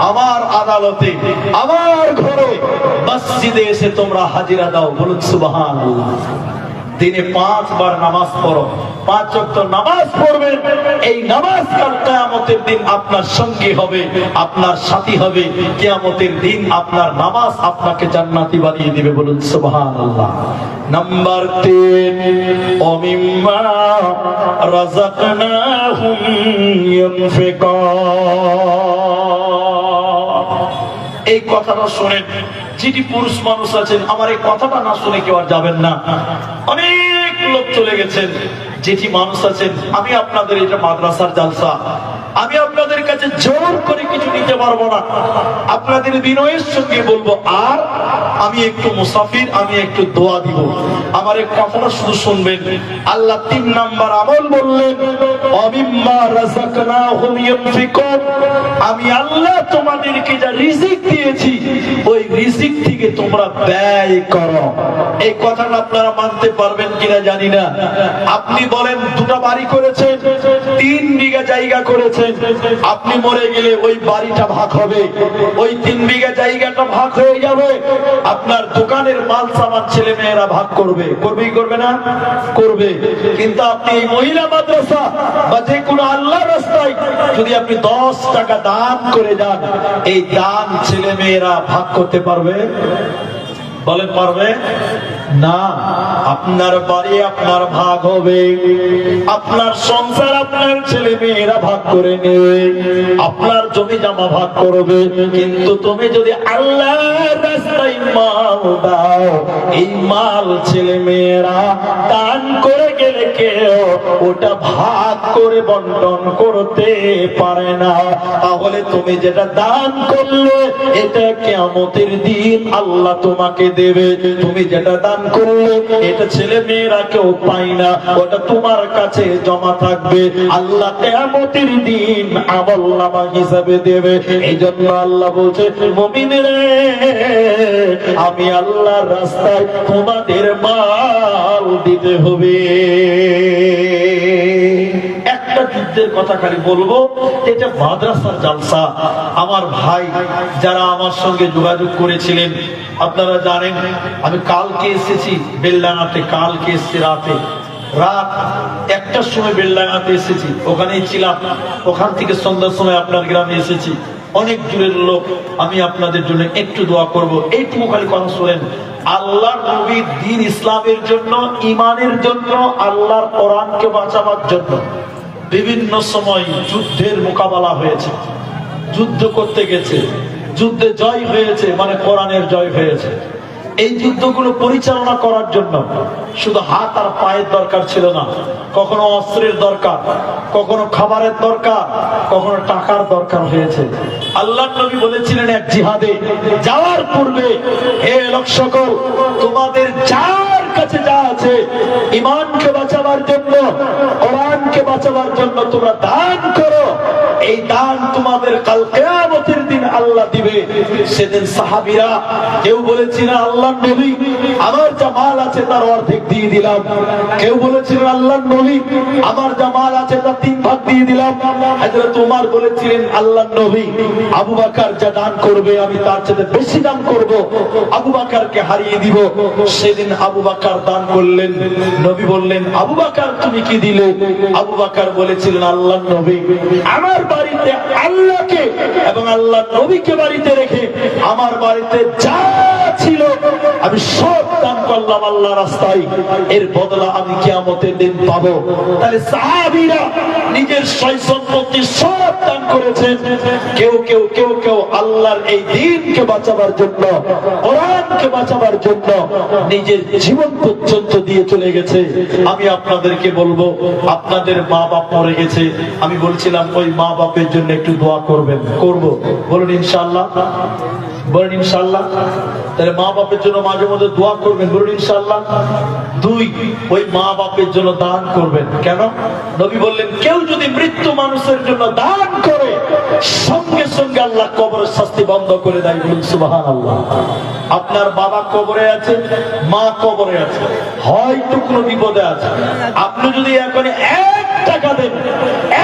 আমার আদালতে, আমার ঘরে, মসজিদে এসে তোমরা হাজিরা দাও। বলুন সুবহানাল্লাহ। দিনে 5 বার নামাজ পড়ো, 5 ওয়াক্ত নামাজ পড়বেন। এই নামাজ কাল কিয়ামতের দিন আপনার সঙ্গী হবে, আপনার সাথী হবে। কিয়ামতের দিন আপনার নামাজ আপনাকে জান্নাতি বানিয়ে দিবে। বলুন সুবহানাল্লাহ। নাম্বার 3, ওমিম্মা রাযাকনাহুম ইউনফিকুন। এই কথাটা শুনেন, যিনি পুরুষ মানুষ আছেন, আমার এই কথাটা না শুনে কেউ আর যাবেন না। অনেক লোক চলে গেছেন। যেটি মানুষ আছেন, আমি আপনাদের, এটা মাদ্রাসার জালসা, আমি আপনাদের কাছে জোর করে কিছু নিতে পারবো না। আপনাদের বিনয়ের সঙ্গে বলবো, আর আমি একটু মুসাফির, আমি একটু দোয়া দিব। আমার এই কথাটা শুধু শুনবেন। আল্লাহ 3 নাম্বার আমল বললেন, ওমিম্মা রাযাকনাহুম ইউনফিকুন। আমি আল্লাহ তোমাদেরকে যা রিজিক দিয়েছি, ওই রিজিক থেকে তোমরা ব্যয় করো। এই কথাটা আপনারা মানতে পারবেন কিনা জানি না। আপনি বলেন, 2টা বাড়ি করেছেন, 3 বিঘা জায়গা করেছেন, আপনি মরে গেলে ওই বাড়িটা ভাগ হবে, ওই 3 বিঘা জায়গাটা ভাগ হয়ে যাবে। আপনার দোকানের মাল সামান ছেলে মেয়েরা ভাগ করবে, করবেই করবে না? করবে। কিন্তু আপনি এই মহিলা মাদ্রাসা বা যে কোনো আল্লাহর রাস্তায় যদি আপনি 10 টাকা দান করে যান, এই দান ছেলে মেয়েরা ভাগ করতে পারবে? বলেন পারবে না। আপনার বাড়ি আপনার ভাগ হবে, আপনার সংসার আপনার ছেলে মেয়েরা ভাগ করে নেবে, আপনার জমি জমা ভাগ করবে। কিন্তু তুমি যদি আল্লাহর রাস্তায় রাস্তায় মাল দাও, এই মাল ছেলে মেয়েরা দান করে গেলে কেউ ওটা ভাগ করে বন্টন করতে পারে না। তাহলে তুমি যেটা দান করলে এটা কিয়ামতের দিন আল্লাহ তোমাকে দেবে। তুমি যেটা দান করলে এটা ছেলে মেয়েরা কেউ পায় না, ওটা তোমার কাছে জমা থাকবে, আল্লাহ কিয়ামতের দিন আমলনামা হিসাবে দেবে। এই জন্য আল্লাহ বলছে, মুমিনেরা আমি আল্লাহর রাস্তায় তোমাদের মাল দিতে হবে। একটা যুদ্ধের কথা খালি বলবো, এটা মাদ্রাসার জালসা। আমার ভাই যারা আমার সঙ্গে যোগাযোগ করেছিলেন, আপনারা জানেন আমি কালকে এসেছি বেলডাঙাতে, কালকে এসেছি রাত 1টার সময় বেলডাঙাতে এসেছি, ওখানেই ছিলাম। ওখান থেকে সন্ধ্যার সময় আপনার গ্রামে এসেছি। অনেক দূরের লোক, আমি আপনাদের জন্য একটু দোয়া করব। এইটুকু খালি কথা শুনেন, আল্লাহর নবীর দ্বীন ইসলামের জন্য, ইমানের জন্য, আল্লাহর কোরআনকে বাঁচাবার জন্য বিভিন্ন সময় যুদ্ধের মোকাবেলা হয়েছে, যুদ্ধ করতে গেছে, যুদ্ধে জয় হয়েছে, মানে কোরআনের জয় হয়েছে। এই যুদ্ধগুলো পরিচালনা করার জন্য শুধু হাত আর পায়ের দরকার ছিল না, কখনো অস্ত্রের দরকার, কখনো খাবারের দরকার, কখনো টাকার দরকার হয়েছে। আল্লাহর নবী বলেছিলেন এক জিহাদে যাওয়ার পূর্বে, হে লোক সকল, তোমাদের যার কাছে যা আছে ঈমানকে বাঁচাবার জন্য, কোরআনকে বাঁচাবার জন্য তোমরা দান করো। এই দান তোমাদের কাল কিয়ামতের দিন আল্লাহ দিবে। সেদিন সাহাবীরা কেউ বলেছিলেন, আল্লাহর নবী আমার যা মাল আছে তার অর্ধেক দিয়ে দিলাম। কেউ বলেছিলেন, আল্লাহর নবী আমার যা মাল আছে তার 3 ভাগ দিয়ে দিলাম। হযরত ওমর বলেছিলেন, আল্লাহর নবী আবু বকর যা দান করবে আমি তার চেয়ে বেশি দান করব, আবু বকরকে হারিয়ে দিব। সেদিন আবু বকর দান করলেন। নবী বললেন, আবু বকর তুমি কি দিলে? আবু বকর বলেছিলেন, আল্লাহর নবী আমার বাড়িতে আল্লাহকে এবং আল্লাহর নবীকে বাড়িতে রেখে আমার বাড়িতে যা ছিল আমি সব দান করলাম আল্লাহর রাস্তায়, এর বদলা আমি কিয়ামতের দিন পাবো। তাহলে সাহাবীরা নিজের সয় সম্পত্তি সব দান করেছেন। কেউ কেউ কেউ কেউ আল্লাহর এই দ্বীনকে বাঁচাবার জন্য, কোরআনকে বাঁচাবার জন্য নিজের জীবন পর্যন্ত দিয়ে চলে গেছে। আমি আপনাদেরকে বলবো, আপনাদের মা বাপ মরে গেছে, আমি বলছিলাম ওই মা বাপের জন্য একটু দোয়া করবেন। করব, বলুন ইনশাআল্লাহ, বলুন ইনশাআল্লাহ। তাহলে মা বাপের জন্য মাঝে মধ্যে দোয়া করবেন, বলুন ইনশাআল্লাহ। 2, ওই মা বাপের জন্য দান করবেন। কেন? নবী বললেন, কেউ যদি মৃত্যু মানুষের জন্য দান করে সঙ্গে সঙ্গে আল্লাহ কবরের শাস্তি বন্ধ করে দেয়। বলুন সুবহানাল্লাহ। আপনার বাবা কবরে আছে, মা কবরে আছে, হয়তো কোনো বিপদে আছে, আপনি যদি এখন 1 টাকা দেন,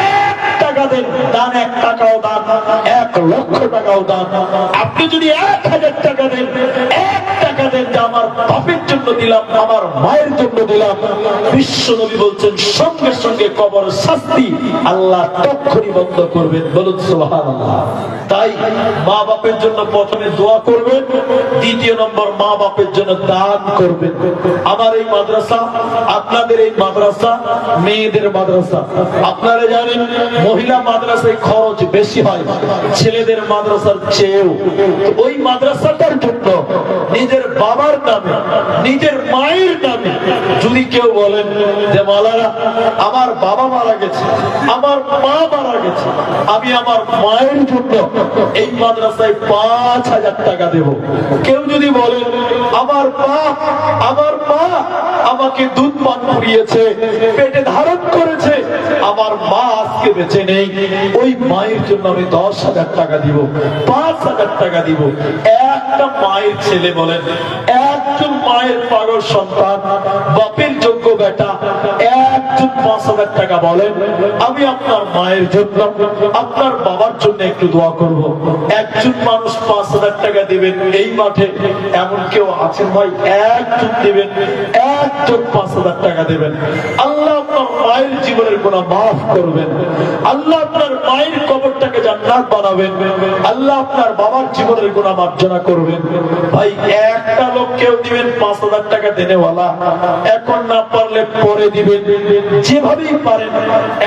1 টাকা দেন, দান 1 টাকাও দান, 1 লক্ষ টাকাও দান, আপনি যদি 1000 টাকা দেন, 1 টাকা দেন, যে আমার বাপের জন্য দিলাম, আমার মায়ের জন্য দিলাম, বিশ্ব নবী বলছেন সঙ্গে সঙ্গে কবর শাস্তি আল্লাহ তখনই বন্ধ করবেন। বলুন সুবহানাল্লাহ। তাই মা বাপের জন্য প্রথমে দোয়া করবেন, 2 নম্বর মা বাপের জন্য দান করবেন। আমার এই মাদ্রাসা, আপনাদের এই মাদ্রাসা মেয়েদের মাদ্রাসা। আপনারা জানেন মহিলা মাদ্রাসায় খরচ বেশি হয় ছেলেদের মাদ্রাসার চেয়েও। ওই মাদ্রাসাটার জন্য নিজের বাবার নামে, নিজের মায়ের নামে যদি কেউ বলেন যে মাওলানা আমার বাবা মারা গেছে, আমার মা মারা গেছে, আমি আমার মায়ের জন্য এই মাদ্রাসায় 5000 টাকা দেব। কেউ যদি বলেন আমার মা আমাকে দুধ পান করিয়েছে, পেটে ধারণ করেছে, আমার মা আজকে বেঁচে নেই, ওই মায়ের জন্য আমি 10,000 টাকা দিব, 5,000 টাকা দিব। একটা মায়ের ছেলে বলেন, একজন মায়ের পাগল সন্তান, বাপের যোগ্য বেটা, একজন 5,000 টাকা বলেন, আমি আপনার মায়ের জন্য, আপনার বাবার জন্য একটু দোয়া করব। একজন মানুষ 5,000 টাকা দিবেন, এই মাঠে এমন কেউ আছেন ভাই? একজন দিবেন, একজন 5,000 টাকা দেবেন। আল্লাহ আপনার মায়ের জীবনের গুনাহ মাফ করবেন, আল্লাহ আপনার মায়ের কবরটাকে জান্নাত জান্নাত বানাবেন, আল্লাহ আপনার বাবার জীবনের গুনাহ মার্জনা করবেন। ভাই একটা লোককেও দিবেন 5,000 টাকা দেনেওয়ালা, এখন না পারলে পরে দিবেন, যেভাবেই পারেন।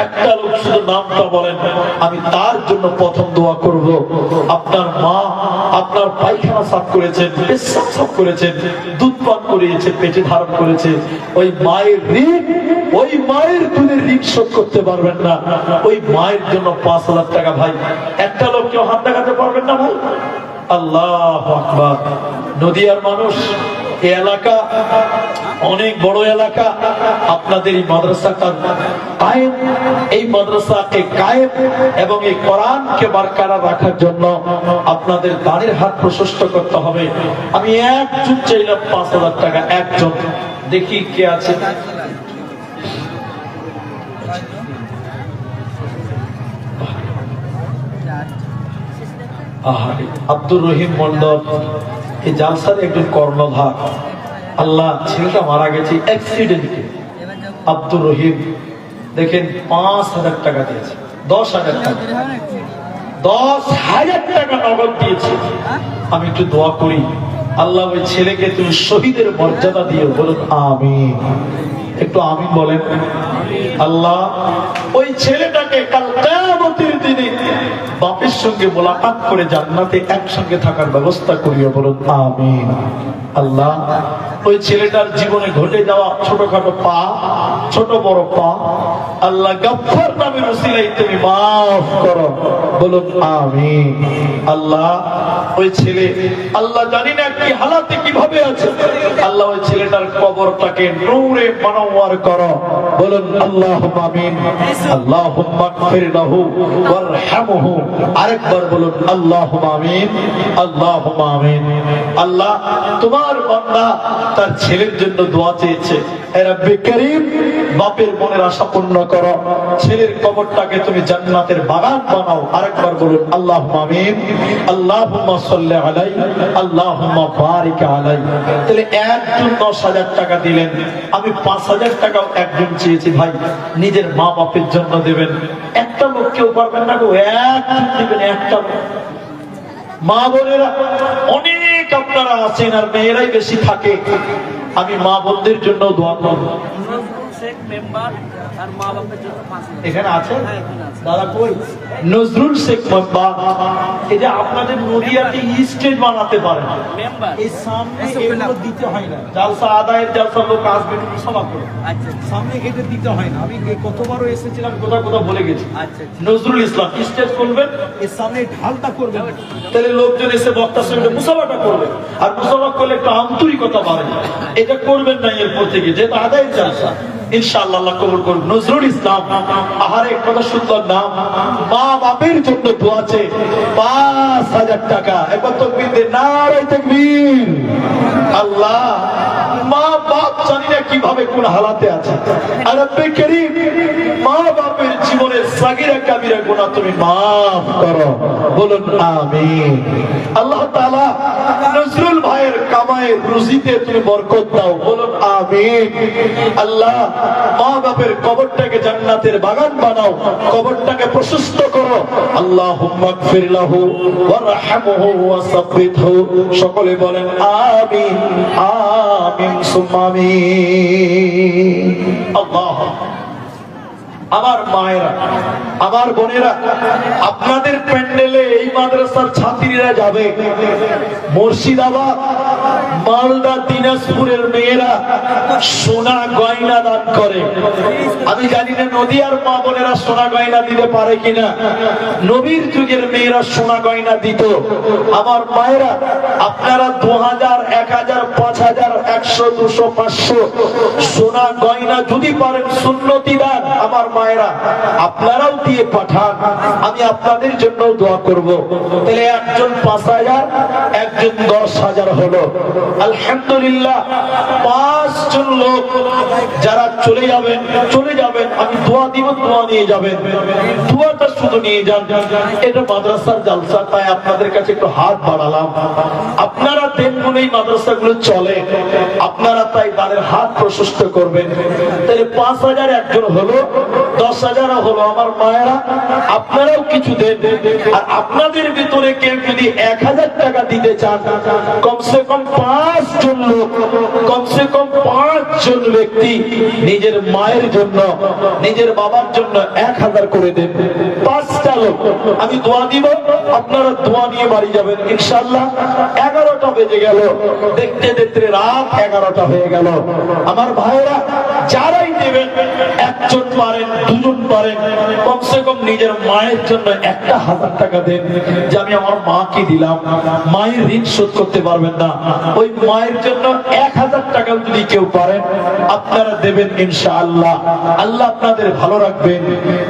একটা লোক শুধু নামটা বলেন, আমি তার জন্য প্রথম দোয়া করব। আপনার মা আপনার পায়খানা সাফ করেছেন, পেশাব সাফ করেছেন, দুধ পান করিয়েছে, পেটে ধারণ করেছে, ওই মায়ের ঋণ, ওই মায়ের দুধের ঋণ শোধ করতে পারবেন না, ওই মায়ের জন্য 5,000 টাকা। ভাই একটা লোক কেউ হাত দেখাতে পারবেন না ভাই? আল্লাহু আকবার। নদিয়ার মানুষ, এই এলাকা অনেক বড় এলাকা, আপনাদের এই মাদ্রাসাটা কায়েম, এই মাদ্রাসাকে কায়েম এবং এই কোরআনকে বরকরার রাখার জন্য আপনাদের দানের হাত প্রশস্ত করতে হবে। আমি একজন চাইলাম 5,000 টাকা, একজন। দেখি কে আছে। আব্দুর রহিম মন্ডল, এই জালসার একজন কর্ণধার। আল্লাহ, ছেলেটা মারা গেছে অ্যাক্সিডেন্টে। আব্দুর রহিম দেখেন 5,000 টাকা দিয়েছে, 10,000 টাকা, 10,000 টাকা নগদ দিয়েছে। আমি একটু দোয়া করি, আল্লাহ ওই ছেলেকে তুমি শহীদের মর্যাদা দিও, বলুন আমিন। একটু আমিন বলেন। আল্লাহ ওই ছেলেটাকে কাল কিয়ামতের দিনে বাপের সঙ্গে মোলাকাত করে জান্নাতে একসঙ্গে থাকার ব্যবস্থা করিও, বলুন আমিন। আল্লাহ ওই ছেলেটার জীবনে ঘটে যাওয়া ছোটখাটো পাপ, ছোট বড় পাপ, আল্লাহ গফফার নামের ওসিলায় তুমি মাফ করো, বলুন আমিন। আল্লাহ ওই ছেলে, আল্লাহ জানি না কি হালাতে কিভাবে আছে, আল্লাহ ওই ছেলেটার কবরটাকে নূরে মানওয়ার করো, বলুন আল্লাহুম্মা আমিন। আল্লাহুম্মা গফির লাহু ওয়ারহামহু, আরেকবার বলুন আল্লাহুম্মা আমিন, আল্লাহুম্মা আমিন। আল্লাহ তোমার বান্দা তার ছেলের জন্য দোয়া চেয়েছে, হে রব্বে করিম বাপের মনের আশা পূর্ণ করো, ছেলের কবরটাকে তুমি জান্নাতের বাগান বানাও, আরেকবার বলুন আল্লাহুম্মা আমিন। আল্লাহুম্মা সাল্লি আলাইহি, আল্লাহুম্মা বারিক আলাইহি। তাহলে একজন 10,000 টাকা দিলেন, আমি 5,000 টাকাও একজন চেয়েছি। ভাই নিজের মা বাপের জন্য দেবেন, একটা লোক কেউ পারবেন না গো, একজন দিবেন, একটা লোক। মা বোনেরা অনেক আপনারা আছেন, আর মেয়েরাই বেশি থাকে, আমি মা বোনদের জন্য দোয়া করব। এখানে আছে দাদা, কই নজরুল শেখ মেম্বার, এই যে আপনাদের নদিয়াতে স্টেজ বানাতে পারেন, এই সামনে এগুলো দিতে হয় না, জালসা আদায়ের জালসা লোক আসবে সভা করে, সামনে এটা দিতে হয় না। আমি কতবারও এসেছিলাম, কোথাও কোথাও বলে গেছি। নজরুল ইসলাম স্টেজ করবেন, এর সামনে ঢালটা করবেন, তাহলে লোকজন এসে বক্তার সঙ্গে মুসাফাটা করবে, আর মুসাফা করলে একটা আন্তরিকতা বাড়ে। এটা করবেন না এরপর থেকে, যেটা আদায়ের জালসা, ইনশাআল্লাহ আল্লাহ কবুল করুন। নজরুল ইসলাম, আহারে কত সুন্দর নাম। মা বাপের জন্য দোয়া আছে, 5,000 টাকা। একবার তাকবীর দেন, নারে তাকবীর। আল্লাহ মা বাপ জানি না কিভাবে কোন হালাতে আছে, আর রব্বে করিম মা বাপের জীবনের সাগীরা কাবীরা গুনাহ তুমি মাফ করো, বলুন আমিন। আল্লাহ তাআলা নজরুল ভাইয়ের কামায়ের রুজিতে তুমি বরকত দাও, বলুন আমিন। আল্লাহ মা বাপের কবরটাকে জান্নাতের বাগান বানাও, কবরটাকে প্রশস্ত করো। আল্লাহুম্মা গফির লাহু ওয়ারহামহু ওয়াসাব্বিতহু, সকলে বলেন আমিন, আমিন সুম্মা আমিন। আল্লাহ, আমার মায়েরা, আমার বোনেরা, আপনাদের প্যান্ডেলে এই মাদ্রাসার ছাত্রীরা যাবে, মুর্শিদাবাদ, মালদা, দিনাজপুরের মেয়েরা সোনা গয়না দান করে। আমি জানি না নদিয়ার মা বোনেরা সোনা গয়না দিতে পারে কিনা, নবীর যুগের মেয়েরা সোনা গয়না দিত। আমার মায়েরা, আপনারা 2,000, 1,000, 5,000, 100, 200, 500 সোনা গয়না যদি পারেন সুন্নতি দান, আমার মায়েরা আপনারাও দিয়ে পাঠান, আমি আপনাদের জন্য দোয়া করব। তাহলে একজন 5,000, একজন 10,000 হলো। আলহামদুলিল্লাহ, 5 জন লোক যারা চলে যাবেন, আমি দোয়া দিব, দোয়া নিয়ে যাবেন, দোয়াটা শুধু নিয়ে যান। এটা মাদ্রাসার জালসা, তাই আপনাদের কাছে একটু হাত বাড়ালাম। আপনারা দেন বলেই মাদ্রাসাগুলো চলে, আপনারা তাই দানের হাত প্রশস্ত করবেন। তাহলে 5,000 একজন হলো, 10,000 হলো। আমার মায়েরা আপনারাও কিছু দেন। আর আপনাদের ভিতরে কেউ যদি 1,000 টাকা দিতে চান, কমসে কম 5 জন লোক, কমসে কম 5 জন ব্যক্তি নিজের মায়ের জন্য, নিজের বাবার জন্য 1,000 করে দেন। 5টা লোক আমি দোয়া দিব, আপনারা দোয়া নিয়ে বাড়ি যাবেন ইনশাআল্লাহ। 11টা বেজে গেল, দেখতে দেখতে রাত 11টা হয়ে গেল। আমার ভাইরা যারাই দেবেন, একজন পারেন, দুজন পারেন, কমসে কম নিজের মায়ের জন্য 1,000 টাকা দেন, যে আমি আমার মাকে দিলাম। মায়ের ঋণ শোধ করতে পারবেন না, ওই মায়ের জন্য 1,000 টাকা যদি কেউ পারেন আপনারা দেবেন ইনশাআল্লাহ। আল্লাহ আপনাদের ভালো রাখবেন।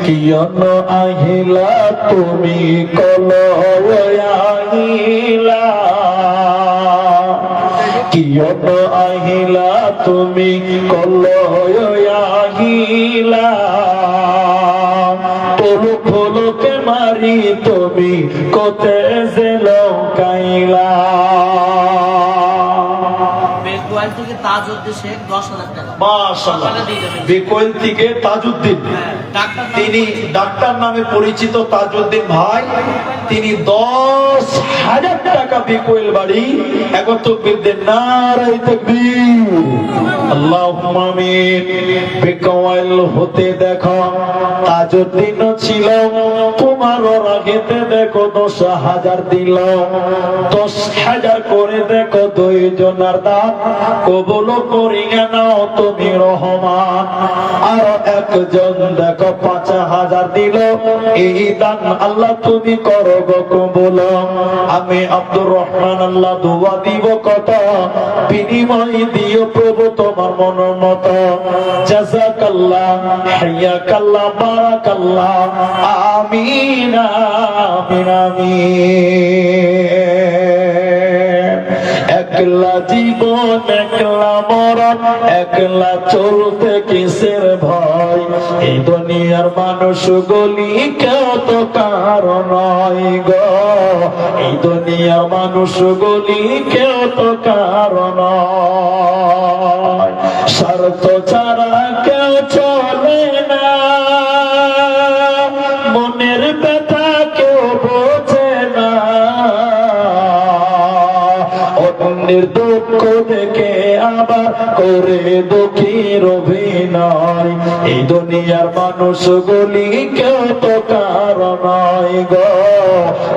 কিয়ন আহিলা তুমি কলয়াহিলা, কিয়ন আহিলা তুমি কলয়াহিলা, পলক পলকে মারি তুমি কোতে যে লৌকাইলা। বেকোয়েল থেকে তাজউদ্দিন, তিনি ডাক্তার নামে পরিচিত তাজউদ্দিন ভাই, তিনি 10,000 টাকা বেকোয়েল বাড়ি। এখন তো বিদ্যে নারাই তাকবীর, আল্লাহুম্মা আমিন। বেকোয়েল হতে দেখো তাজউদ্দিন ছিল, তোমার রাগেতে দেখো 10,000 দিল। 10,000 করে দেখো 2 জনার দান কবুল করিয়া নাও তুমি রহমান। আর একজন দেখো 5,000 দিল, এই দান আল্লাহ তুমি করো গো কবুল। আমি আব্দুর রহমান আল্লাহ দোয়া দিব কত, বিনিময় দিও প্রভু তোমার মনের মতো। জাযাকাল্লাহ, হাইয়াকাল্লাহ, বারাকাল্লাহ, আমিন আমিন আমিন। একলা জীবন একলা মরণ, একলা চলতে কিসের ভয়, এই দুনিয়ার মানুষ গলি কেউ তো কারণ নয় গো, এই দুনিয়ার মানুষ গলি কেউ তো কারণ নয়। স্বার্থ ছাড়া কেউ চলে না, মনের ব্যথা কেউ বোঝে না, অন্যের দুঃখ দেখে আবার করে দুঃখীর অভিনয়, এই দুনিয়ার মানুষ গুলি কেউ তো কারণ নয় গো,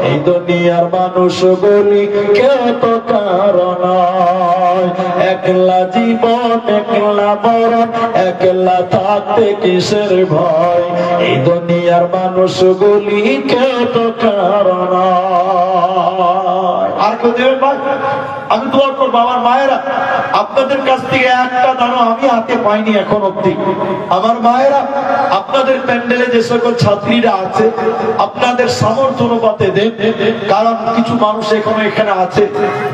এই দুনিয়ার মানুষ গুলি কেউ তো কারণ নয়। একলা জীবন একলা মরণ, একলা থাকতে কিসের ভয়, এই দুনিয়ার মানুষ গুলি কেউ তো কারণ নয়। আর কেউ দেবেন ভাই? আমি দোয়া করবো আমার মায়েরা, আপনাদের কাছ থেকে একটা দানও আমি হাতে পাইনি এখন অব্দি। আমার মায়েরা, আপনাদের প্যান্ডেলে যে সকল ছাত্রীরা আছে আপনাদের সামর্থ্য অনুপাতে দেন, কারণ কিছু মানুষ এখনো এখানে আছে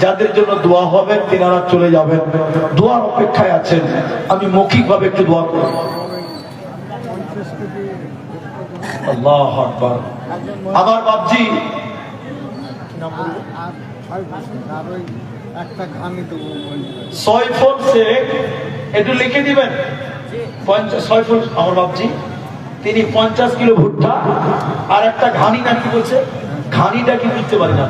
যাদের জন্য দোয়া হবে, তিনারা চলে যাবেন, দোয়ার অপেক্ষায় আছেন। আমি মৌখিক ভাবে একটু দোয়া করব। আল্লাহু আকবার। আমার বাপজি সয়ফুল শেখ, একটু লিখে দিবেন। সয়ফুল আমার বাপজি, তিনি 50 কিলো ভুট্টা আর একটা ঘানি না কি বলছে, ঘানিটা কি বুঝতে পারি না,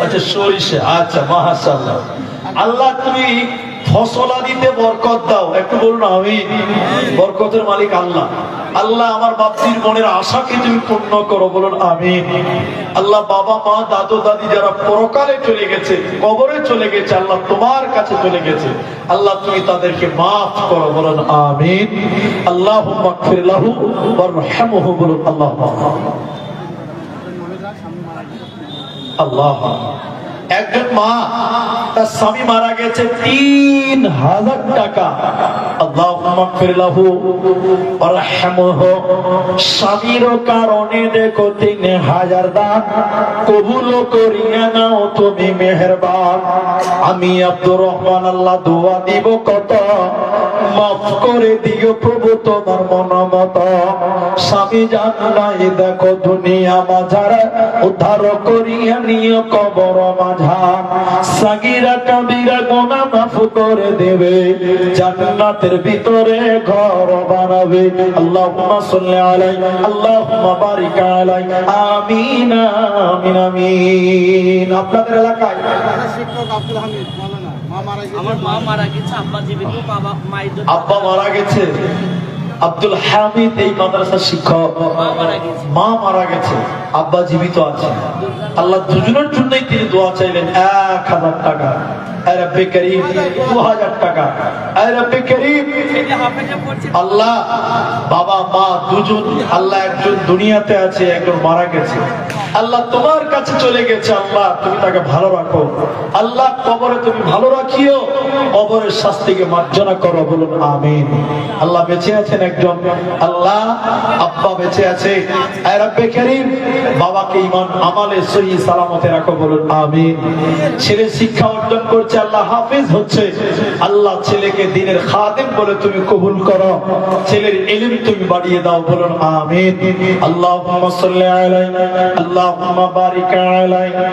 আচ্ছা সরিষা, আচ্ছা মাশাআল্লাহ। আল্লাহ তুমি ফসলা দিতে বরকত দাও, একটু বলুন আমি। বরকতের মালিক আল্লাহ। আল্লাহ আমার বাপজির মনের আশাকে তুমি পূর্ণ করো, বলুন আমিন। আল্লাহ বাবা মা দাদু দাদি যারা পরকালে চলে গেছে, কবরে চলে গেছে, আল্লাহ তোমার কাছে চলে গেছে, আল্লাহ তুমি তাদেরকে মাফ করো, বলুন আমিন। আল্লাহুম্মা গফির লাহু ওয়ারহামহু, বলুন আল্লাহুম্মা। আল্লাহ। একজন মা, তার স্বামী মারা গেছে, 3,000 টাকা, আল্লাহুম্মা গফির লাহু ওয়ারহামহু। স্বামীর কারণে দেখো 3,000 দান কবুল করিয়া নাও তুমি মেহেরবান। আমি আব্দুর রহমান আল্লাহ দোয়া দিব কত, মাফ করে দিও প্রভু তোমার মনোমত। স্বামী জানাই দেখো দুনিয়া মাঝার, উদ্ধার করিয়া নিও কবর মাঝার। সাগীরা কাবীরা গুনাহ মাফ করে দেবে, জান্নাতের ভিতরে ঘর বানাবে। আল্লাহুম্মা সাল্লি আলাইহি আল্লাহুম্মা বারিক আলাইহি আমিন আমিন আমিন। আপনাদের এলাকায় শিক্ষক আব্দুল হামিদ মাওলানা আমার মা মারা গেছে, আব্বা জীবিত, বাবা মায়ের আব্বা মারা গেছে, আব্দুল হামিদ এই মাদ্রাসার শিক্ষক, মা মারা গেছে। মা মারা গেছে, আব্বা জীবিত আছে। আল্লাহ দুজনের জন্যই তিনি দোয়া চাইলেন 1000 টাকা। এ রব্বে করিম 2000 টাকা। এ রব্বে করিম ছেলে হাফেজে পড়ছে। আল্লাহ বাবা মা দুজন, আল্লাহ একজন দুনিয়াতে আছে, একজন মারা গেছে। আল্লাহ তোমার কাছে চলে গেছে, আল্লাহ তুমি তাকে ভালো রাখো। আল্লাহ কবরে তুমি ভালো রাখিও, কবরের শাস্তিকে মার্জনা করো, বলুন আমিন। আল্লাহ বেঁচে আছেন একজন, আল্লাহ আব্বা বেঁচে আছে, এ রব্বে করিম বাবাকে ঈমান আমালে সহি সালামতে রাখো, বলুন আমিন। ছেলে শিক্ষা অর্জন করছে, আল্লাহ হাফেজ হচ্ছে, আল্লাহ ছেলেকে দ্বীনের খাদেম বলে তুমি কবুল করো, ছেলের ইলম তুমি বাড়িয়ে দাও, বলুন আমিন। আল্লাহুম্মা সাল্লি আলাইহি আল্লাহুম্মা বারিক আলাইহি।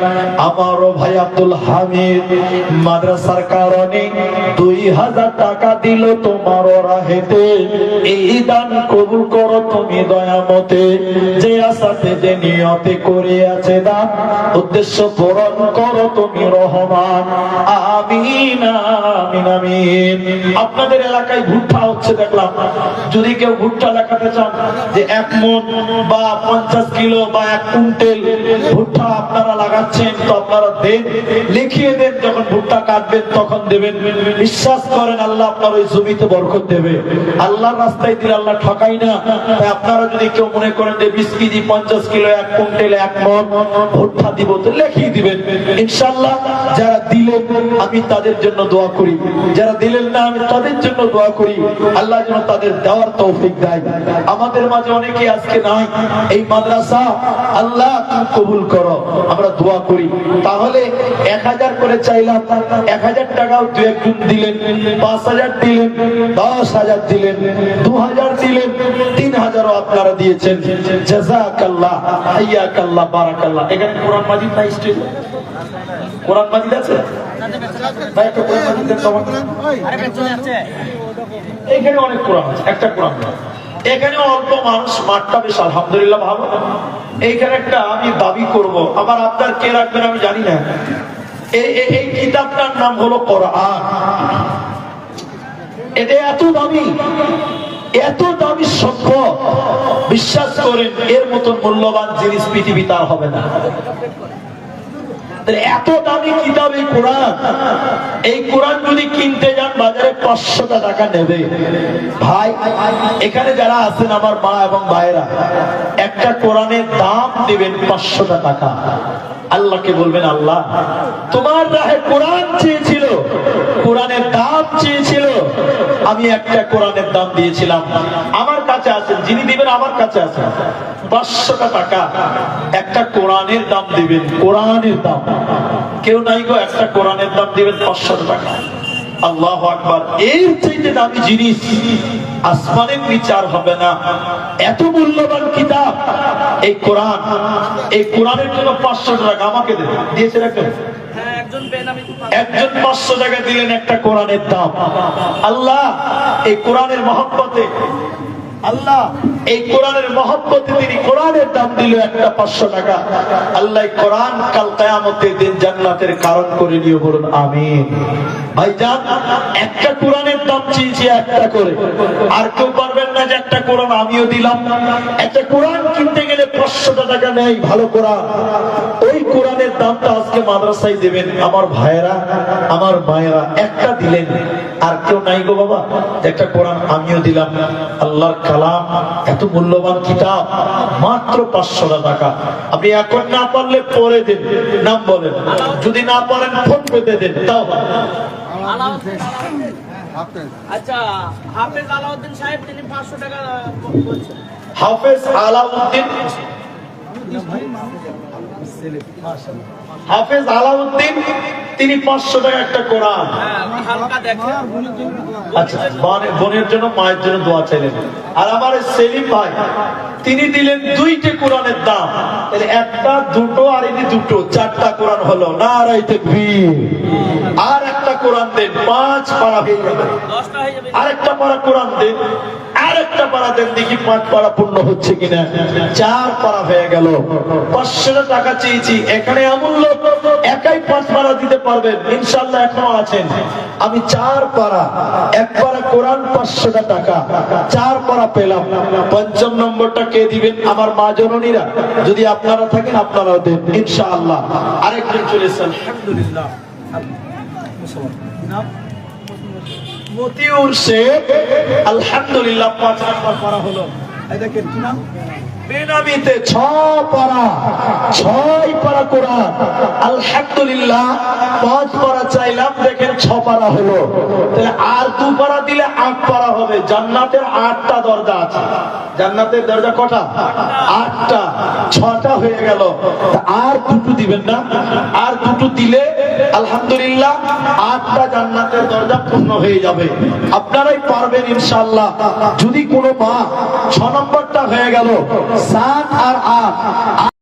আমারও ভাই আব্দুল হামিদ মাদ্রাসার কারণে 2000 টাকা দিল তোমার রাহেতে, এই দান কবুল করো তুমি দয়ামতে, যে আশাতে যে নিয়তে করে আছে দান, উদ্দেশ্য পূরণ করো তুমি রহমান, আমিন আমিন আমিন। আপনাদের এলাকায় ভুট্টা হচ্ছে দেখলাম, যদি কেউ ভুট্টা দেখাতে চান যে 1 মণ বা 50 কিলো বা 1 কুইন্টাল ভুট্টা আপনারা লাগাচ্ছেন, তো আপনারা দেন, লিখিয়ে দেন, যখন ভুট্টা কাটবেন তখন দেবেন। বিশ্বাস করেন আল্লাহ আপনার ওই জমিতে বরকত দেবে। আল্লাহর রাস্তায় দিলে আল্লাহ ঠকাই না। তাই আপনারা যদি কেউ মনে করেন যে 20 কেজি 50 কিলো 1 কুইন্টাল 1 মণ ভুট্টা দিব, তো লিখিয়ে দিবেন ইনশাআল্লাহ। যারা দিলেন আমি তাদের জন্য দোয়া করি, যারা দিলেন না আমি তাদের জন্য দোয়া করি, আল্লাহ যেন তাদের দেওয়ার তৌফিক দেয়। আমাদের মাঝে অনেকে আজকে নাই, এই মাদ্রাসা আল্লাহ তুমি কবুল করো, আমরা দোয়া করি। তাহলে 1000 করে চাইলাম, 1000 টাকাও 2-1 দিলেন, 5000 দিলেন, 10000 দিলেন, 2000 দিলেন, 3000ও আপনারা দিয়েছেন। জাযাকাল্লাহ, হাইয়াকাল্লাহ, বারাকাল্লাহ। এখানে কোরআন মাজিদ নাই, স্টেজ কোরআন মাজিদ আছে ভাই? একটা কোরআন মাজিদ দেন তো আমাকে। আরে পেছনে আছে। এখানে অনেক কোরআন আছে, একটা কোরআন না। এখানে অল্প মানুষ, মাঠটা বেশ আলহামদুলিল্লাহ ভালো। এইখানে একটা আমি দাবি করব, আমার আপনার কে রাখবেন আমি জানি না। এই কিতাবটার নাম হলো কোরআন। এটা এত দামি, এত দামি সভ্য, বিশ্বাস করেন এর মতন মূল্যবান জিনিস পৃথিবীতে আর হবে না। এত দামি কিতাব এই কোরআন। এই কোরআন যদি কিনতে যান বাজারে 500 টাকা নেবে। ভাই এখানে যারা আছেন আমার মা এবং ভাইরা, একটা কোরআনের দাম দিবেন 500 টাকা। আল্লাহকে বলবেন, আল্লাহ তোমার রাহে কোরআন চেয়েছিল, কোরআনের দাম চেয়েছিল, আমি একটা কোরআনের দাম দিয়েছিলাম, আমার কাছে আছেন, যিনি দিবেন আমার কাছে আছেন, 500 টাকা একটা কোরআনের দাম দিবেন। কোরআনের দাম কেউ নাই গো, একটা কোরআনের দাম দিবেন 500 টাকা। আল্লাহু আকবার। এর চাইতে দামি জিনিস আসমানের নিচে আর হবে না। এত মূল্যবান কিতাব এই কোরআন। এই কোরআনের জন্য 500 টাকা আমাকে দিয়েছেন একজন, হ্যাঁ একজন বেনামি একজন 500 টাকা দিলেন একটা কোরআনের দাম। আল্লাহ এই কোরআনের মহব্বতে, আল্লাহ এই কোরআনের মহব্বতে তিনি কোরআনের দাম দিল একটা 500 টাকা। আল্লাহ কোরআন কাল কিয়ামতের দিন জান্নাতের কারণ করে নিয়ে, বলুন আমিন। ভাইজান একটা কোরআনের দাম চেয়েছি একটা করে, আর কেউ পারবেন না যে একটা কোরআন আমিও দিলাম। একটা কোরআন কিনতে গেলে 500 টাকা নেই, ভালো কোরআন। ওই কোরআনের দামটা আজকে মাদ্রাসায় দেবেন আমার ভাইয়েরা, আমার মায়েরা। একটা দিলেন, আর কেউ নাই গো বাবা, একটা কোরআন আমিও দিলাম। আল্লাহর কালাম এত মূল্যবান কিতাব, মাত্র 500 টাকা। আপনি এখন না পারলে পরে দেন, নাম বলেন, যদি না পারেন ফোন পেতে দেন, তাও আচ্ছা হাফেজ আলাউদ্দিন সাহেব তিনি 500 টাকা বলছেন। হাফেজ আলাউদ্দিন, হাফেজ আলাউদ্দিন তিনি 500 টাকা একটা কোরআন। হালকা দেখে। আচ্ছা বোনের জন্য মায়ের জন্য দোয়া চাইলেন। আর আমার সেলিম ভাই তিনি দিলেন 2টে কোরআনের দাম, তাহলে একটা দুটো আর ইনি দুটো, 4টা কোরআন হলো। নারায়ে তাকবীর। আর একটা কোরআন দেন, 5 পারা হয়ে যাবে। 10টা হয়ে যাবে। আরেকটা পারা কোরআন দেন, আরেকটা পারা দেন, দেখি 5 পারা পূর্ণ হচ্ছে কিনা। 4 পারা হয়ে গেল। 500 টাকা চেয়েছি, এখানে এমন লোক একাই 5 পারা দিতে পারবেন ইনশাআল্লাহ এখনো আছেন। আমি 4 পারা, 1 পারা কোরআন 500 টাকা, 4 পারা পেলাম। 5ম নম্বরটা কে দিবেন? আমার মা জননীরা, যদি আপনারা থাকেন আপনারাও দেন ইনশাআল্লাহ। আরেকজন চলে এসেছেন, আলহামদুলিল্লাহ। মতিউর শেখ, আলহামদুলিল্লাহ 5 নাম্বার পারা হলো। এই দেখেন কি নাম? বেনামিতে 6 পারা, 6 পারা কোরআন, আলহামদুলিল্লাহ। 5 পারা চাইলাম, দেখেন 6 পারা হলো। তাহলে আর 2 পারা দিলে 8 পারা হবে। জান্নাতের 8টা দরজা আছে। জান্নাতের দরজা কটা? 8টা। 6টা হয়ে গেল। আর 2টো দিবেন না? আর 2টো দিলে আলহামদুলিল্লাহ 8টা জান্নাতের দরজা পূর্ণ হয়ে যাবে। আপনারাই পারবেন ইনশাআল্লাহ। যদি কোনো মা 6 নম্বরটা হয়ে গেল, 7 আর 8